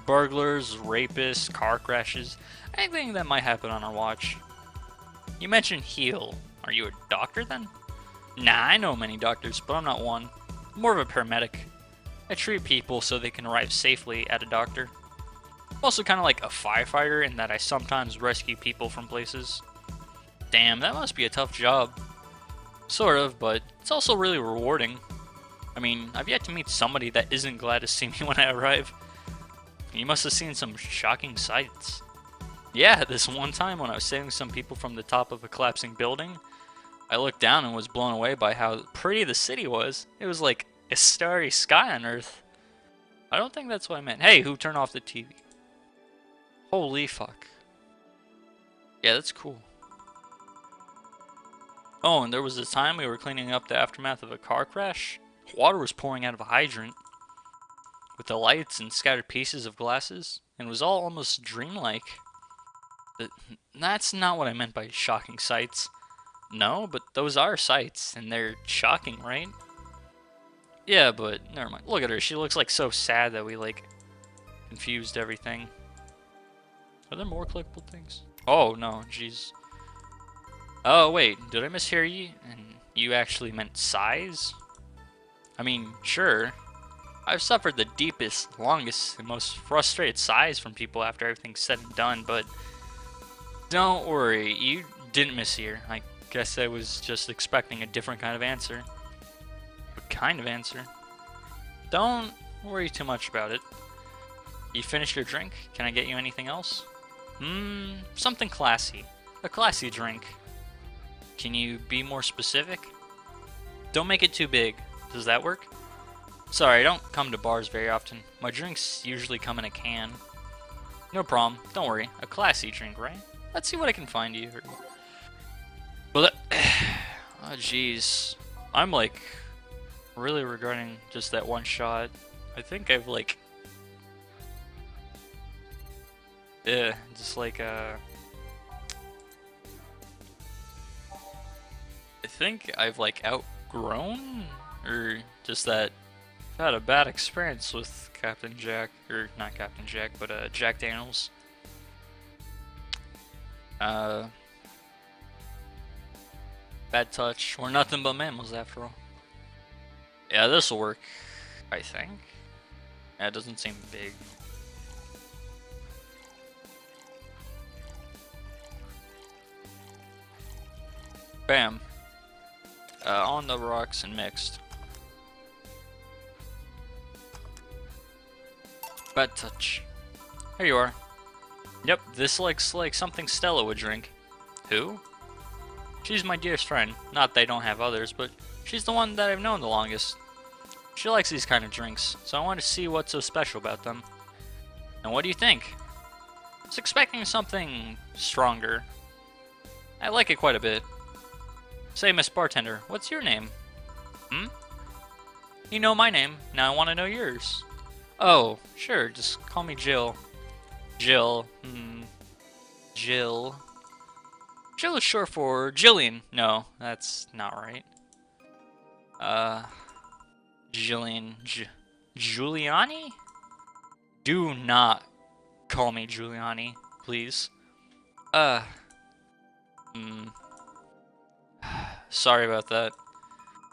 Burglars, rapists, car crashes, anything that might happen on our watch. You mentioned heal. Are you a doctor then? Nah, I know many doctors, but I'm not one. I'm more of a paramedic. I treat people so they can arrive safely at a doctor. I'm also kind of like a firefighter in that I sometimes rescue people from places. Damn, that must be a tough job. Sort of, but it's also really rewarding. I mean, I've yet to meet somebody that isn't glad to see me when I arrive. You must have seen some shocking sights. Yeah, this one time when I was saving some people from the top of a collapsing building, I looked down and was blown away by how pretty the city was. It was like a starry sky on Earth. I don't think that's what I meant. Hey, who turned off the TV? Holy fuck. Yeah, that's cool. Oh, and there was a time we were cleaning up the aftermath of a car crash. Water was pouring out of a hydrant with the lights and scattered pieces of glasses, and it was all almost dreamlike. That's not what I meant by shocking sights. No, but those are sights, and they're shocking, right? Yeah, but never mind. Look at her. She looks like so sad that we like confused everything. Are there more clickable things? Oh no, jeez. Oh wait, did I mishear you? And you actually meant size? I mean, sure. I've suffered the deepest, longest, and most frustrated sighs from people after everything's said and done, but don't worry, you didn't mishear. I guess I was just expecting a different kind of answer. What kind of answer? Don't worry too much about it. You finished your drink? Can I get you anything else? Something classy. A classy drink. Can you be more specific? Don't make it too big. Does that work? Sorry, I don't come to bars very often. My drinks usually come in a can. No problem. Don't worry. A classy drink, right? Let's see what I can find you. Well, oh jeez. I'm like really regretting just that one shot. I think I've like just like I think I've like outgrown, or just that I've had a bad experience with Captain Jack, or not Captain Jack, but Jack Daniels. Bad touch. We're nothing but mammals after all. Yeah, this'll work, I think. Yeah, it doesn't seem big. Bam. On the rocks and mixed. Bad touch. Here you are. Yep, this looks like something Stella would drink. Who? She's my dearest friend. Not that I don't have others, but she's the one that I've known the longest. She likes these kind of drinks, so I want to see what's so special about them. And what do you think? I was expecting something stronger. I like it quite a bit. Say, Miss Bartender, what's your name? You know my name, now I want to know yours. Oh, sure, just call me Jill. Jill, Jill. Jill is short for Jillian. No, that's not right. Giuliani? Do not call me Giuliani, please. Uh, hmm. Sorry about that.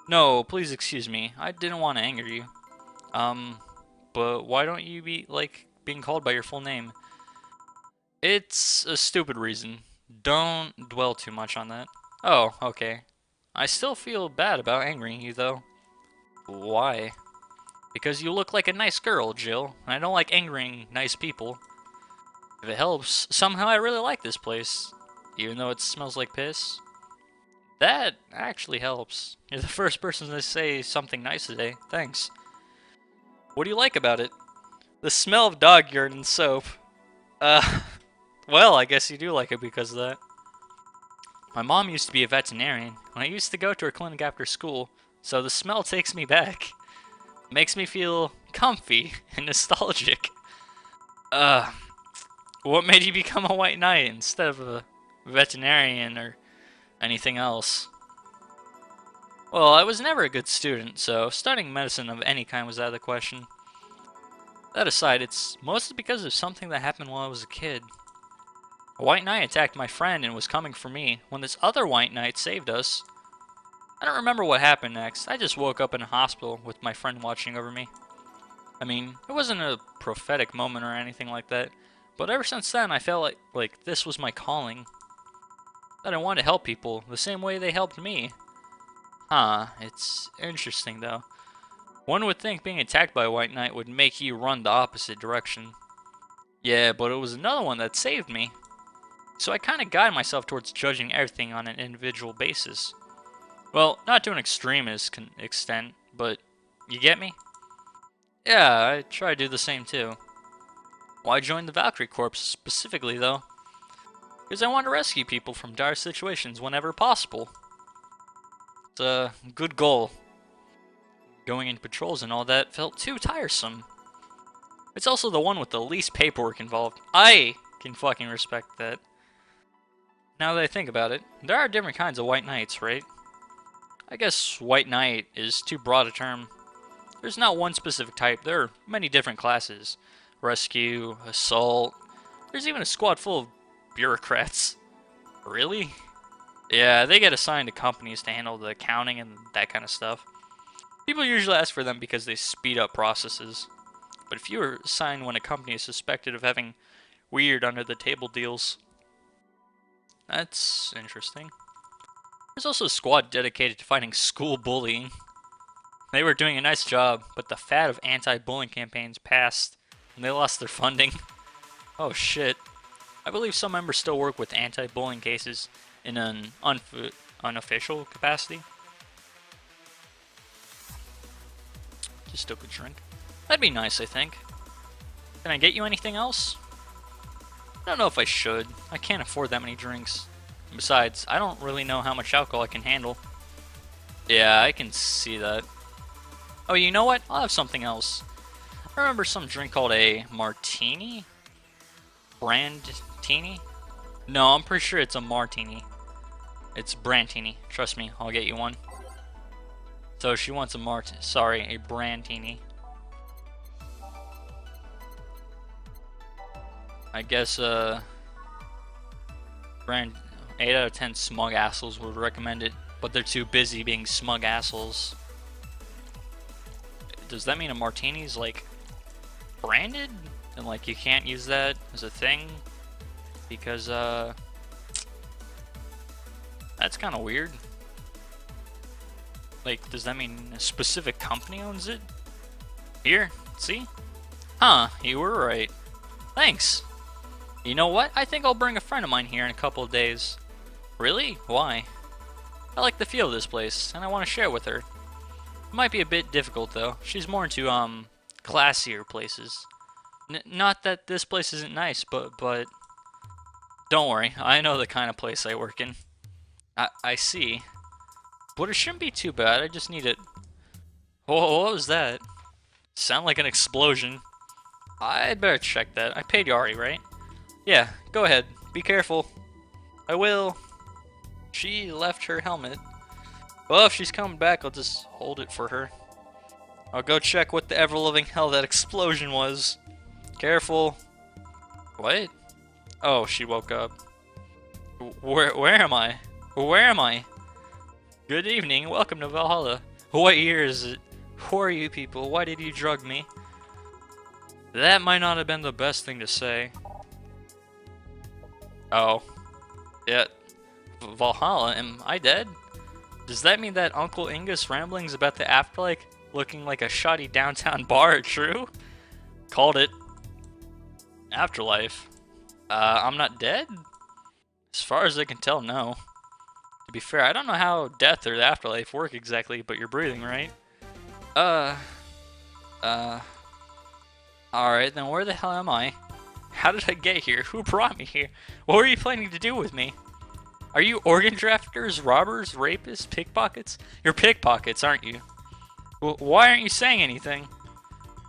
No, please excuse me. I didn't want to anger you. But why don't you be, like, being called by your full name? It's a stupid reason. Don't dwell too much on that. Oh, okay. I still feel bad about angering you, though. Why? Because you look like a nice girl, Jill, and I don't like angering nice people. If it helps, somehow I really like this place, even though it smells like piss. That actually helps. You're the first person to say something nice today. Thanks. What do you like about it? The smell of dog urine and soap. Well, I guess you do like it because of that. My mom used to be a veterinarian, and I used to go to her clinic after school, so the smell takes me back. It makes me feel comfy and nostalgic. What made you become a white knight instead of a veterinarian or anything else? Well, I was never a good student, so studying medicine of any kind was out of the question. That aside, it's mostly because of something that happened while I was a kid. A white knight attacked my friend and was coming for me when this other white knight saved us. I don't remember what happened next. I just woke up in a hospital with my friend watching over me. I mean, it wasn't a prophetic moment or anything like that, but ever since then I felt like this was my calling. That I wanted to help people the same way they helped me. Huh, it's interesting though. One would think being attacked by a white knight would make you run the opposite direction. Yeah, but it was another one that saved me. So I kind of guide myself towards judging everything on an individual basis. Well, not to an extremist extent, but you get me? Yeah, I try to do the same too. Why join the Valkyrie Corps specifically though? Because I want to rescue people from dire situations whenever possible. It's a good goal. Going in patrols and all that felt too tiresome. It's also the one with the least paperwork involved. I can fucking respect that. Now that I think about it, there are different kinds of white knights, right? I guess white knight is too broad a term. There's not one specific type, there are many different classes. Rescue, assault, there's even a squad full of bureaucrats. Really? Yeah, they get assigned to companies to handle the accounting and that kind of stuff. People usually ask for them because they speed up processes. But if you are assigned when a company is suspected of having weird under-the-table deals, that's interesting. There's also a squad dedicated to fighting school bullying. They were doing a nice job, but the fad of anti-bullying campaigns passed, and they lost their funding. Oh shit. I believe some members still work with anti-bullying cases in an unofficial capacity. Just took a drink. That'd be nice, I think. Can I get you anything else? I don't know if I should. I can't afford that many drinks. Besides, I don't really know how much alcohol I can handle. Yeah, I can see that. Oh, you know what? I'll have something else. I remember some drink called a martini? Brandtini? No, I'm pretty sure it's a martini. It's Brandtini. Trust me, I'll get you one. So she wants a a Brandtini. I guess, brand 8 out of 10 smug assholes would recommend it, but they're too busy being smug assholes. Does that mean a martini's, like, branded? And, like, you can't use that as a thing? Because, that's kind of weird. Like, does that mean a specific company owns it? Here, see? Huh, you were right. Thanks. You know what? I think I'll bring a friend of mine here in a couple of days. Really? Why? I like the feel of this place, and I want to share with her. It might be a bit difficult, though. She's more into, classier places. Not that this place isn't nice, but... Don't worry, I know the kind of place I work in. I see. But it shouldn't be too bad, I just need it. Whoa, what was that? Sound like an explosion. I'd better check that. I paid you already, right? Yeah, go ahead. Be careful. I will. She left her helmet. Well, if she's coming back, I'll just hold it for her. I'll go check what the ever-loving hell that explosion was. Careful. What? Oh, she woke up. Where am I? Where am I? Good evening, welcome to Valhalla. What year is it? Who are you people? Why did you drug me? That might not have been the best thing to say. Oh. Yeah. Valhalla, am I dead? Does that mean that Uncle Ingus' ramblings about the afterlife looking like a shoddy downtown bar are true? Called it. Afterlife. I'm not dead? As far as I can tell, no. To be fair, I don't know how death or the afterlife work exactly, but you're breathing, right? Alright, then where the hell am I? How did I get here? Who brought me here? What were you planning to do with me? Are you organ drafters, robbers, rapists, pickpockets? You're pickpockets, aren't you? Well, why aren't you saying anything?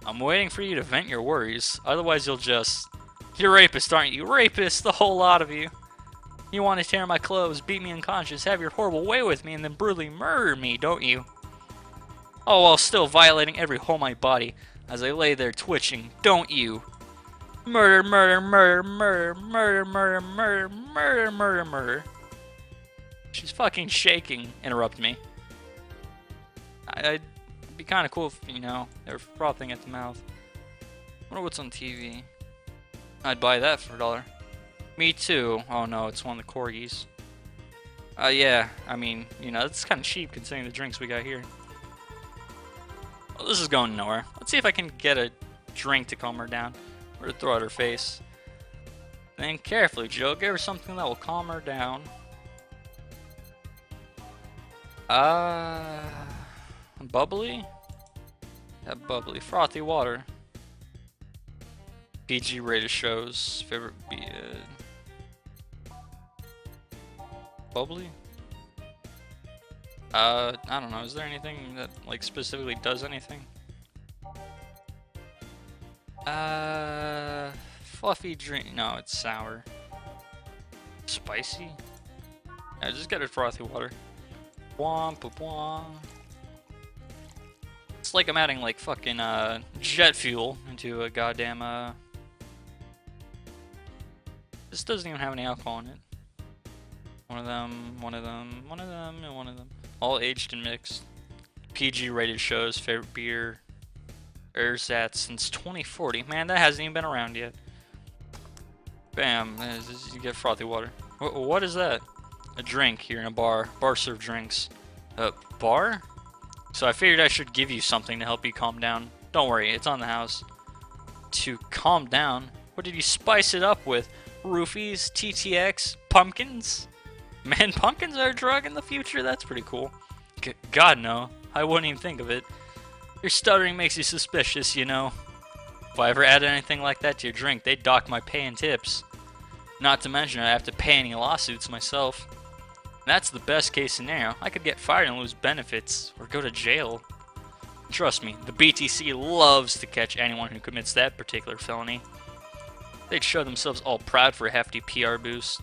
I'm waiting for you to vent your worries, otherwise you'll just... You're rapists, aren't you? Rapists, the whole lot of you. You want to tear my clothes, beat me unconscious, have your horrible way with me, and then brutally murder me, don't you? Oh, while still violating every hole in my body as I lay there twitching, don't you? Murder, murder, murder, murder, murder, murder, murder, murder, murder, murder. She's fucking shaking. Interrupt me. I'd be kind of cool if, you know, they were frothing at the mouth. Wonder what's on TV. I'd buy that for $1. Me too. Oh no, it's one of the corgis. Yeah, I mean, you know, it's kind of cheap considering the drinks we got here. Well, this is going nowhere. Let's see if I can get a drink to calm her down. Or to throw at her face. Think carefully, Joe. Give her something that will calm her down. Bubbly? Yeah, bubbly. Frothy water. PG rated shows. Favorite be bubbly? I don't know. Is there anything that like specifically does anything? Fluffy drink. No, it's sour. Spicy? Yeah, just get it frothy water. Womp womp. It's like I'm adding like fucking jet fuel into a goddamn This doesn't even have any alcohol in it. One of them, one of them, one of them, and one of them. All aged and mixed. PG rated shows, favorite beer. Ersatz since 2040. Man, that hasn't even been around yet. Bam, you get frothy water. What is that? A drink here in a bar. Bar serve drinks. Bar? So I figured I should give you something to help you calm down. Don't worry, it's on the house. To calm down? What did you spice it up with? Roofies, TTX, pumpkins? Man, pumpkins are a drug in the future? That's pretty cool. God, no. I wouldn't even think of it. Your stuttering makes you suspicious, you know. If I ever added anything like that to your drink, they'd dock my pay and tips. Not to mention I have to pay any lawsuits myself. That's the best case scenario. I could get fired and lose benefits, or go to jail. Trust me, the BTC loves to catch anyone who commits that particular felony. They'd show themselves all proud for a hefty PR boost.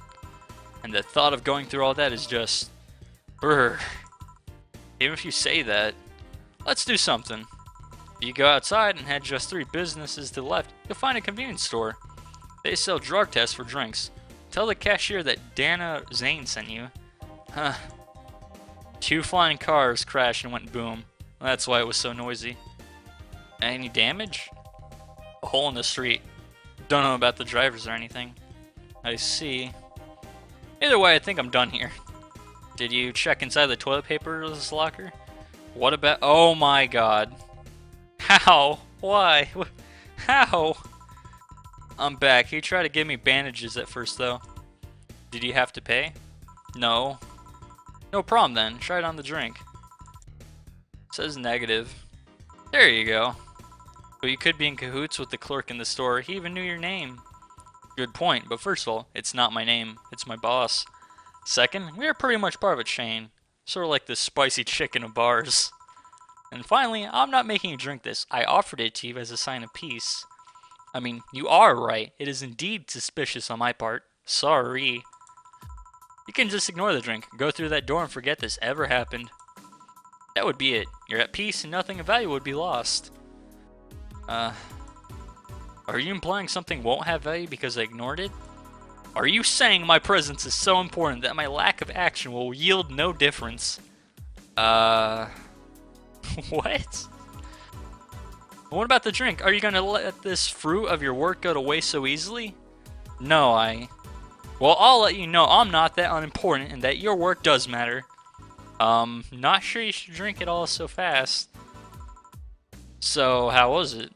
And the thought of going through all that is just... brr. Even if you say that, let's do something. If you go outside and head just 3 businesses to the left, you'll find a convenience store. They sell drug tests for drinks. Tell the cashier that Dana Zane sent you. Huh. 2 flying cars crashed and went boom. That's why it was so noisy. Any damage? A hole in the street. Don't know about the drivers or anything. I see. Either way, I think I'm done here. Did you check inside the toilet paper locker? What about... oh my god. How? Why? How? I'm back. He tried to give me bandages at first, though. Did you have to pay? No. No problem, then. Try it on the drink. It says negative. There you go. But you could be in cahoots with the clerk in the store. He even knew your name. Good point, but first of all, it's not my name. It's my boss. Second, we are pretty much part of a chain. Sort of like the spicy chicken of bars. And finally, I'm not making you drink this. I offered it to you as a sign of peace. I mean, you are right. It is indeed suspicious on my part. Sorry. You can just ignore the drink, go through that door and forget this ever happened. That would be it. You're at peace and nothing of value would be lost. Are you implying something won't have value because I ignored it? Are you saying my presence is so important that my lack of action will yield no difference? What? What about the drink? Are you gonna let this fruit of your work go to waste so easily? No, well, I'll let you know I'm not that unimportant and that your work does matter. Not sure you should drink it all so fast. So, how was it?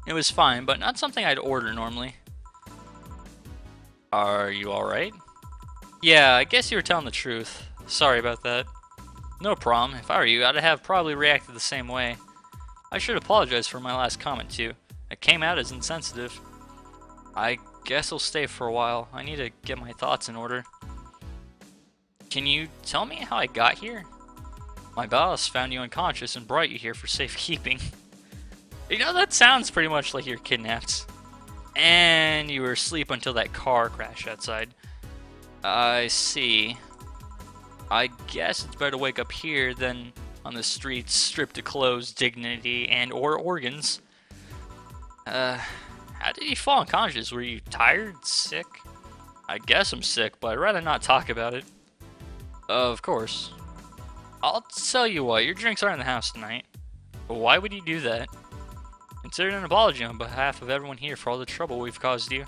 It was fine, but not something I'd order normally. Are you alright? Yeah, I guess you were telling the truth. Sorry about that. No problem. If I were you, I'd have probably reacted the same way. I should apologize for my last comment too. It came out as insensitive. I guess I'll stay for a while. I need to get my thoughts in order. Can you tell me how I got here? My boss found you unconscious and brought you here for safekeeping. You know, that sounds pretty much like you're kidnapped. And you were asleep until that car crashed outside. I see. I guess it's better to wake up here than on the streets, stripped of clothes, dignity, and or organs. How did you fall unconscious? Were you tired? Sick? I guess I'm sick, but I'd rather not talk about it. Of course. I'll tell you what, your drinks are in the house tonight. But why would you do that? Consider an apology on behalf of everyone here for all the trouble we've caused you.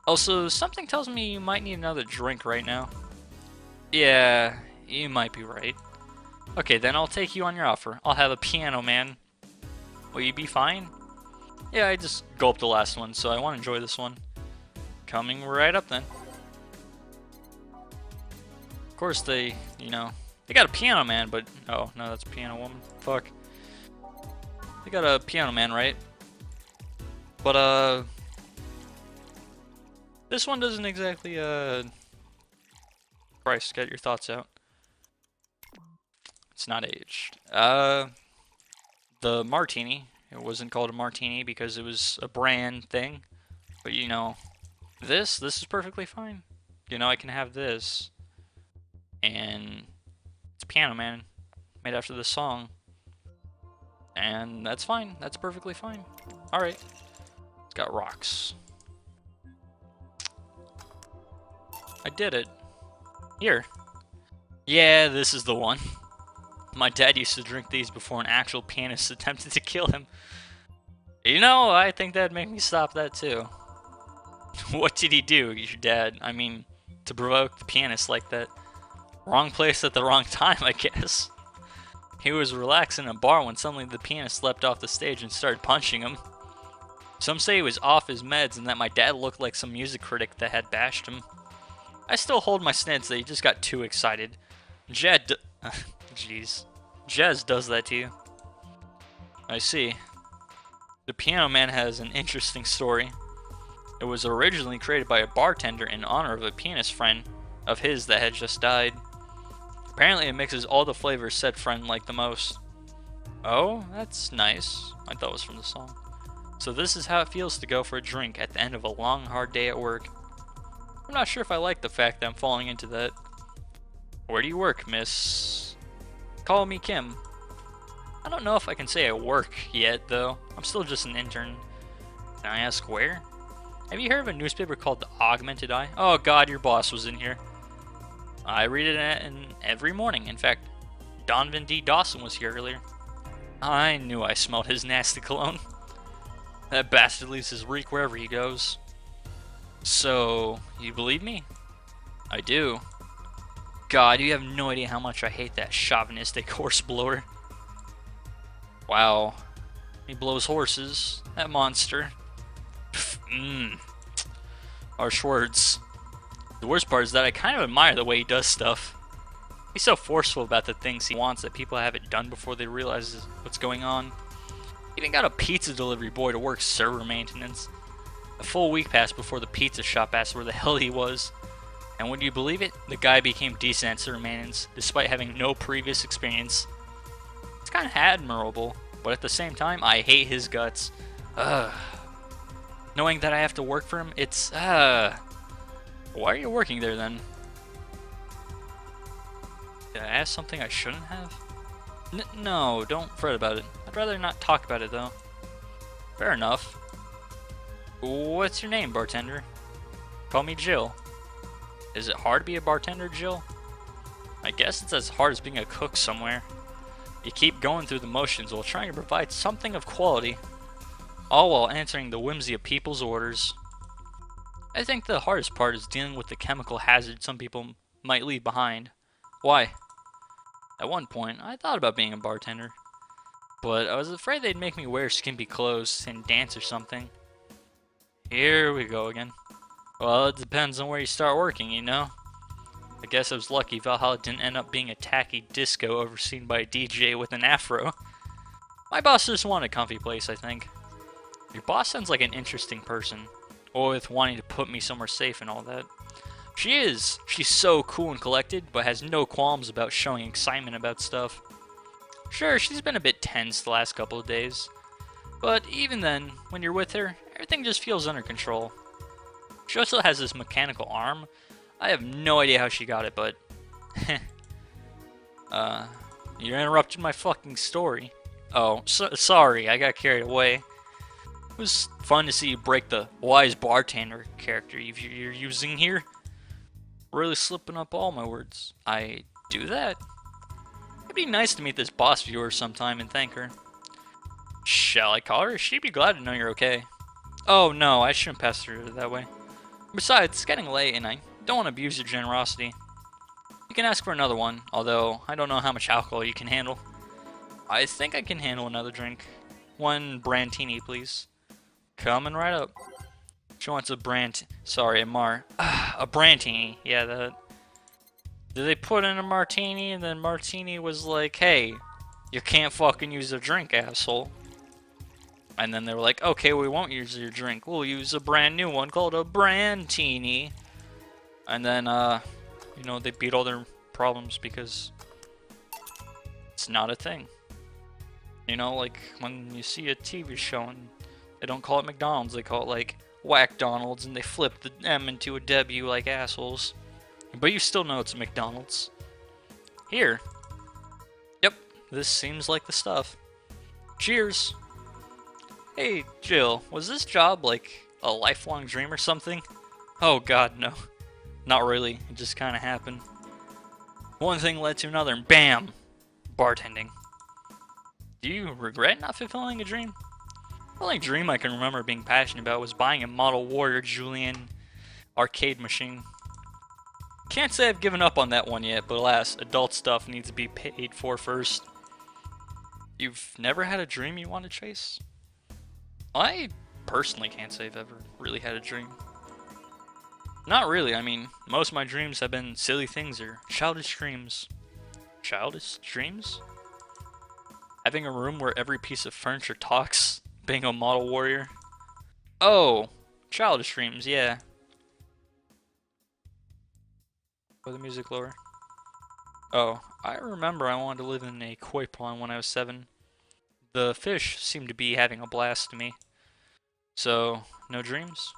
Also, something tells me you might need another drink right now. Yeah, you might be right. Okay, then I'll take you on your offer. I'll have a piano man. Will you be fine? Yeah, I just gulped the last one, so I want to enjoy this one. Coming right up then. Of course they got a piano man, but oh no, that's a piano woman. Fuck. They got a piano man, right? But this one doesn't exactly Christ, get your thoughts out. It's not aged. The martini. It wasn't called a martini because it was a brand thing. But you know, this is perfectly fine. You know, I can have this. And it's Piano Man, made after the song. And that's fine. That's perfectly fine. Alright. It's got rocks. I did it. Here. Yeah, this is the one. My dad used to drink these before an actual pianist attempted to kill him. You know, I think that'd make me stop that too. What did he do, your dad? I mean, to provoke the pianist like that. Wrong place at the wrong time, I guess. He was relaxing in a bar when suddenly the pianist leapt off the stage and started punching him. Some say he was off his meds and that my dad looked like some music critic that had bashed him. I still hold my stance that he just got too excited. Jeez. Jazz does that to you. I see. The Piano Man has an interesting story. It was originally created by a bartender in honor of a pianist friend of his that had just died. Apparently it mixes all the flavors said friend liked the most. Oh, that's nice. I thought it was from the song. So this is how it feels to go for a drink at the end of a long, hard day at work. I'm not sure if I like the fact that I'm falling into that. Where do you work, miss? Call me Kim. I don't know if I can say I work yet, though. I'm still just an intern. Can I ask where? Have you heard of a newspaper called The Augmented Eye? Oh god, your boss was in here. I read it every morning. In fact, Donovan D. Dawson was here earlier. I knew I smelled his nasty cologne. That bastard leaves his reek wherever he goes. So, you believe me? I do. God, you have no idea how much I hate that chauvinistic horse blower. Wow. He blows horses. That monster. Harsh words. The worst part is that I kind of admire the way he does stuff. He's so forceful about the things he wants that people have it done before they realize what's going on. He even got a pizza delivery boy to work server maintenance. A full week passed before the pizza shop asked where the hell he was. And would you believe it? The guy became decent at server maintenance despite having no previous experience. It's kind of admirable, but at the same time, I hate his guts. Knowing that I have to work for him, it's Why are you working there then? I asked something I shouldn't have? No, don't fret about it. I'd rather not talk about it though. Fair enough. What's your name, bartender? Call me Jill. Is it hard to be a bartender, Jill? I guess it's as hard as being a cook somewhere. You keep going through the motions while trying to provide something of quality, all while answering the whimsy of people's orders. I think the hardest part is dealing with the chemical hazard some people might leave behind. Why? At one point, I thought about being a bartender, but I was afraid they'd make me wear skimpy clothes and dance or something. Here we go again. Well, it depends on where you start working, you know? I guess I was lucky Valhalla didn't end up being a tacky disco overseen by a DJ with an afro. My boss just wanted a comfy place, I think. Your boss sounds like an interesting person, with wanting to put me somewhere safe and all that. She is. She's so cool and collected, but has no qualms about showing excitement about stuff. Sure, she's been a bit tense the last couple of days, but even then, when you're with her, everything just feels under control. She also has this mechanical arm. I have no idea how she got it, but... you interrupted my fucking story. Oh, sorry, I got carried away. It was fun to see you break the wise bartender character you're using here. Really slipping up all my words. I do that? It'd be nice to meet this boss viewer sometime and thank her. Shall I call her? She'd be glad to know you're okay. Oh no, I shouldn't pass through that way. Besides, it's getting late and I don't want to abuse your generosity. You can ask for another one, although I don't know how much alcohol you can handle. I think I can handle another drink. One brandtini, please. Coming right up. She wants a a brandtini. Yeah, that. Did they put in a martini and then martini was like, hey, you can't fucking use a drink, asshole. And then they were like, okay, we won't use your drink. We'll use a brand new one called a brandtini. And then, you know, they beat all their problems because it's not a thing. You know, like when you see a TV show and they don't call it McDonald's, they call it like Whack-Donald's, and they flip the M into a W like assholes. But you still know it's a McDonald's. Here. Yep, this seems like the stuff. Cheers. Hey, Jill, was this job like a lifelong dream or something? Oh god, no. Not really, it just kinda happened. One thing led to another, and BAM! Bartending. Do you regret not fulfilling a dream? The only dream I can remember being passionate about was buying a Model Warrior Julian arcade machine. Can't say I've given up on that one yet, but alas, adult stuff needs to be paid for first. You've never had a dream you want to chase? I personally can't say I've ever really had a dream. Not really, I mean, most of my dreams have been silly things or childish dreams. Childish dreams? Having a room where every piece of furniture talks, being a model warrior. Oh, childish dreams, yeah. Put the music lower. Oh, I remember I wanted to live in a koi pond when I was 7. The fish seemed to be having a blast to me. So, no dreams?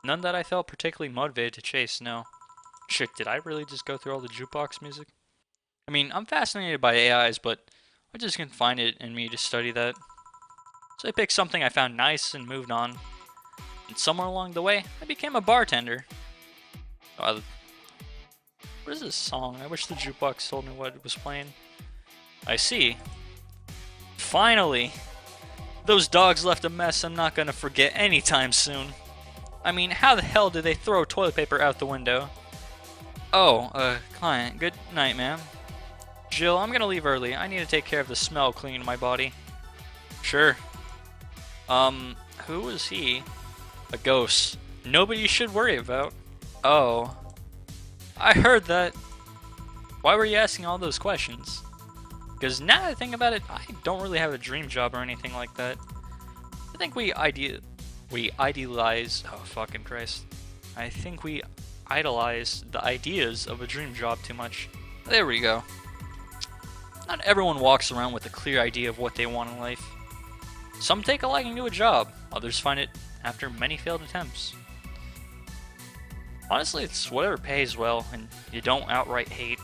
None that I felt particularly motivated to chase, no. Shit, did I really just go through all the jukebox music? I mean, I'm fascinated by AIs, but I just couldn't find it in me to study that. So I picked something I found nice and moved on. And somewhere along the way, I became a bartender. What is this song? I wish the jukebox told me what it was playing. I see. Finally! Those dogs left a mess I'm not gonna forget anytime soon. I mean, how the hell did they throw toilet paper out the window? Oh, client, good night, ma'am. Jill, I'm gonna leave early. I need to take care of the smell clinging to my body. Sure. Who is he? A ghost. Nobody you should worry about. Oh. I heard that. Why were you asking all those questions? Because now that I think about it, I don't really have a dream job or anything like that. I think we idealize... Oh, fucking Christ. I think we idolize the ideas of a dream job too much. There we go. Not everyone walks around with a clear idea of what they want in life. Some take a liking to a job, others find it after many failed attempts. Honestly, it's whatever pays well and you don't outright hate.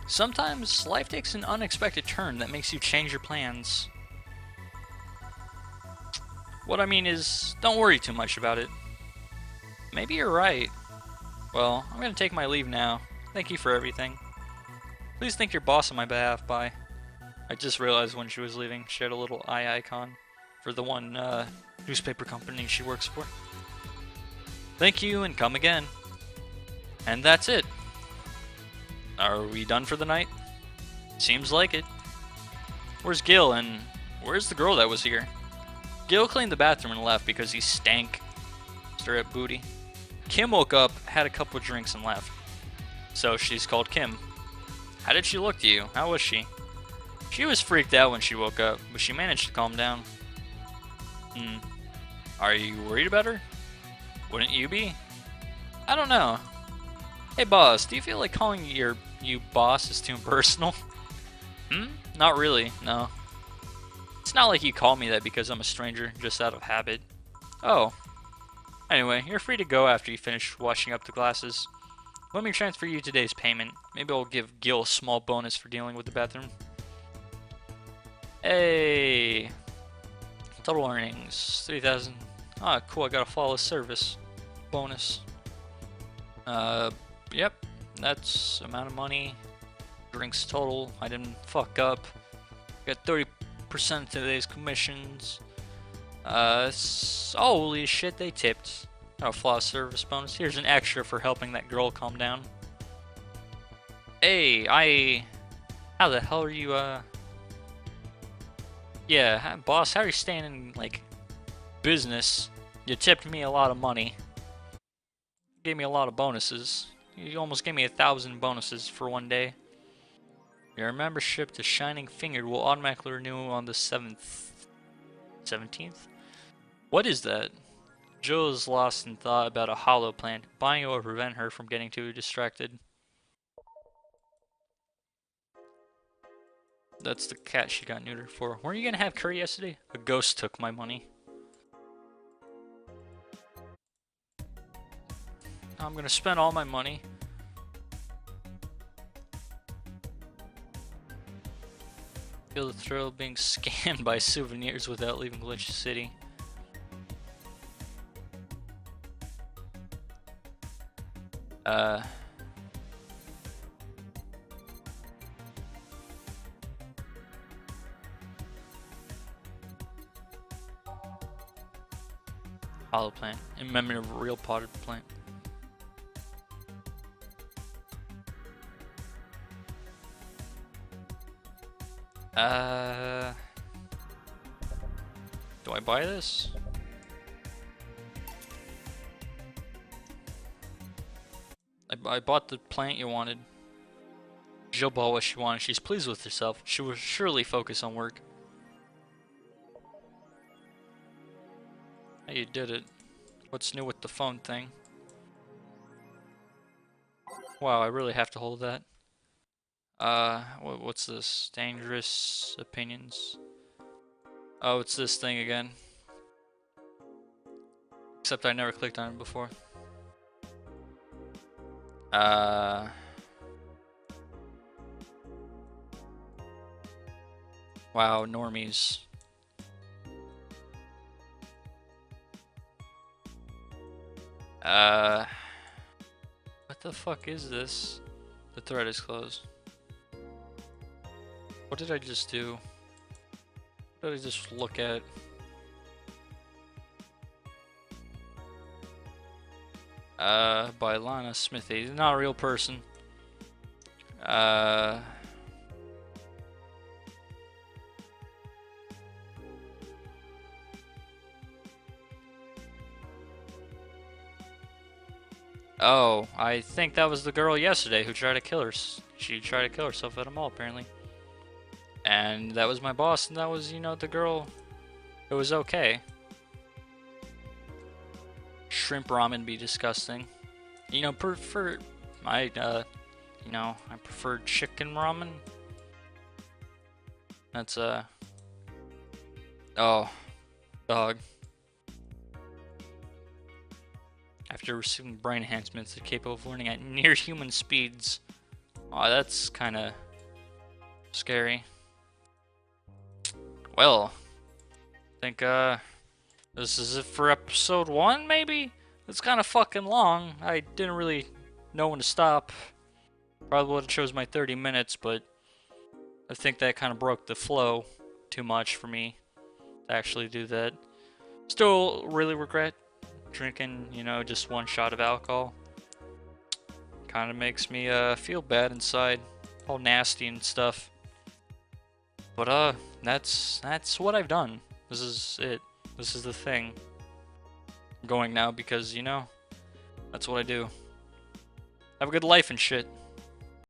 Sometimes life takes an unexpected turn that makes you change your plans. What I mean is, don't worry too much about it. Maybe you're right. Well, I'm gonna take my leave now. Thank you for everything. Please thank your boss on my behalf. Bye. I just realized when she was leaving, she had a little eye icon for the one newspaper company she works for. Thank you and come again. And that's it. Are we done for the night? Seems like it. Where's Gil and where's the girl that was here? Gil cleaned the bathroom and left because he stank. Stir at booty. Kim woke up, had a couple of drinks and left. So she's called Kim. How did she look to you? How was she? She was freaked out when she woke up, but she managed to calm down. Are you worried about her? Wouldn't you be? I don't know. Hey boss, do you feel like calling you boss is too personal? Not really, no. It's not like you call me that because I'm a stranger, just out of habit. Oh. Anyway, you're free to go after you finish washing up the glasses. Let me transfer you today's payment. Maybe I'll give Gil a small bonus for dealing with the bathroom. Hey. Total earnings, 3,000. Ah, cool, I got a flawless service. Bonus. Yep. That's amount of money. Drinks total. I didn't fuck up. Got 30% of today's commissions. Holy shit, they tipped. Oh, flawless service bonus. Here's an extra for helping that girl calm down. Hey, how the hell are you, Yeah, boss, how are you staying in, like, business? You tipped me a lot of money. Gave me a lot of bonuses. You almost gave me 1,000 bonuses for one day. Your membership to Shining Finger will automatically renew on the 17th? What is that? Jill is lost in thought about a hollow plant. Buying it will prevent her from getting too distracted. That's the cat she got neutered for. Weren't you gonna have curry yesterday? A ghost took my money. I'm gonna spend all my money. Feel the thrill of being scanned by souvenirs without leaving Glitch City. Hollow plant, in memory of a real potted plant. Do I buy this? I bought the plant you wanted. Jill bought what she wanted. She's pleased with herself. She will surely focus on work. Hey, you did it. What's new with the phone thing? Wow, I really have to hold that. What's this? Dangerous opinions. Oh, it's this thing again. Except I never clicked on it before. Wow, normies. What the fuck is this? The thread is closed. What did I just do? What did I just look at? By Lana Smithy. He's not a real person. Oh, I think that was the girl yesterday who tried to kill her. She tried to kill herself at a mall, apparently. And that was my boss, and that was, you know, the girl. It was okay. Shrimp ramen be disgusting. You know, I prefer chicken ramen. That's, oh, dog. After receiving brain enhancements, they're capable of learning at near human speeds. Oh, that's kind of scary. Well, I think this is it for episode 1, maybe? It's kind of fucking long. I didn't really know when to stop. Probably would have chose my 30 minutes, but I think that kind of broke the flow too much for me to actually do that. Still really regret drinking, you know, just 1 shot of alcohol. Kind of makes me feel bad inside, all nasty and stuff. But that's what I've done. This is it. This is the thing. I'm going now because, you know, that's what I do. Have a good life and shit.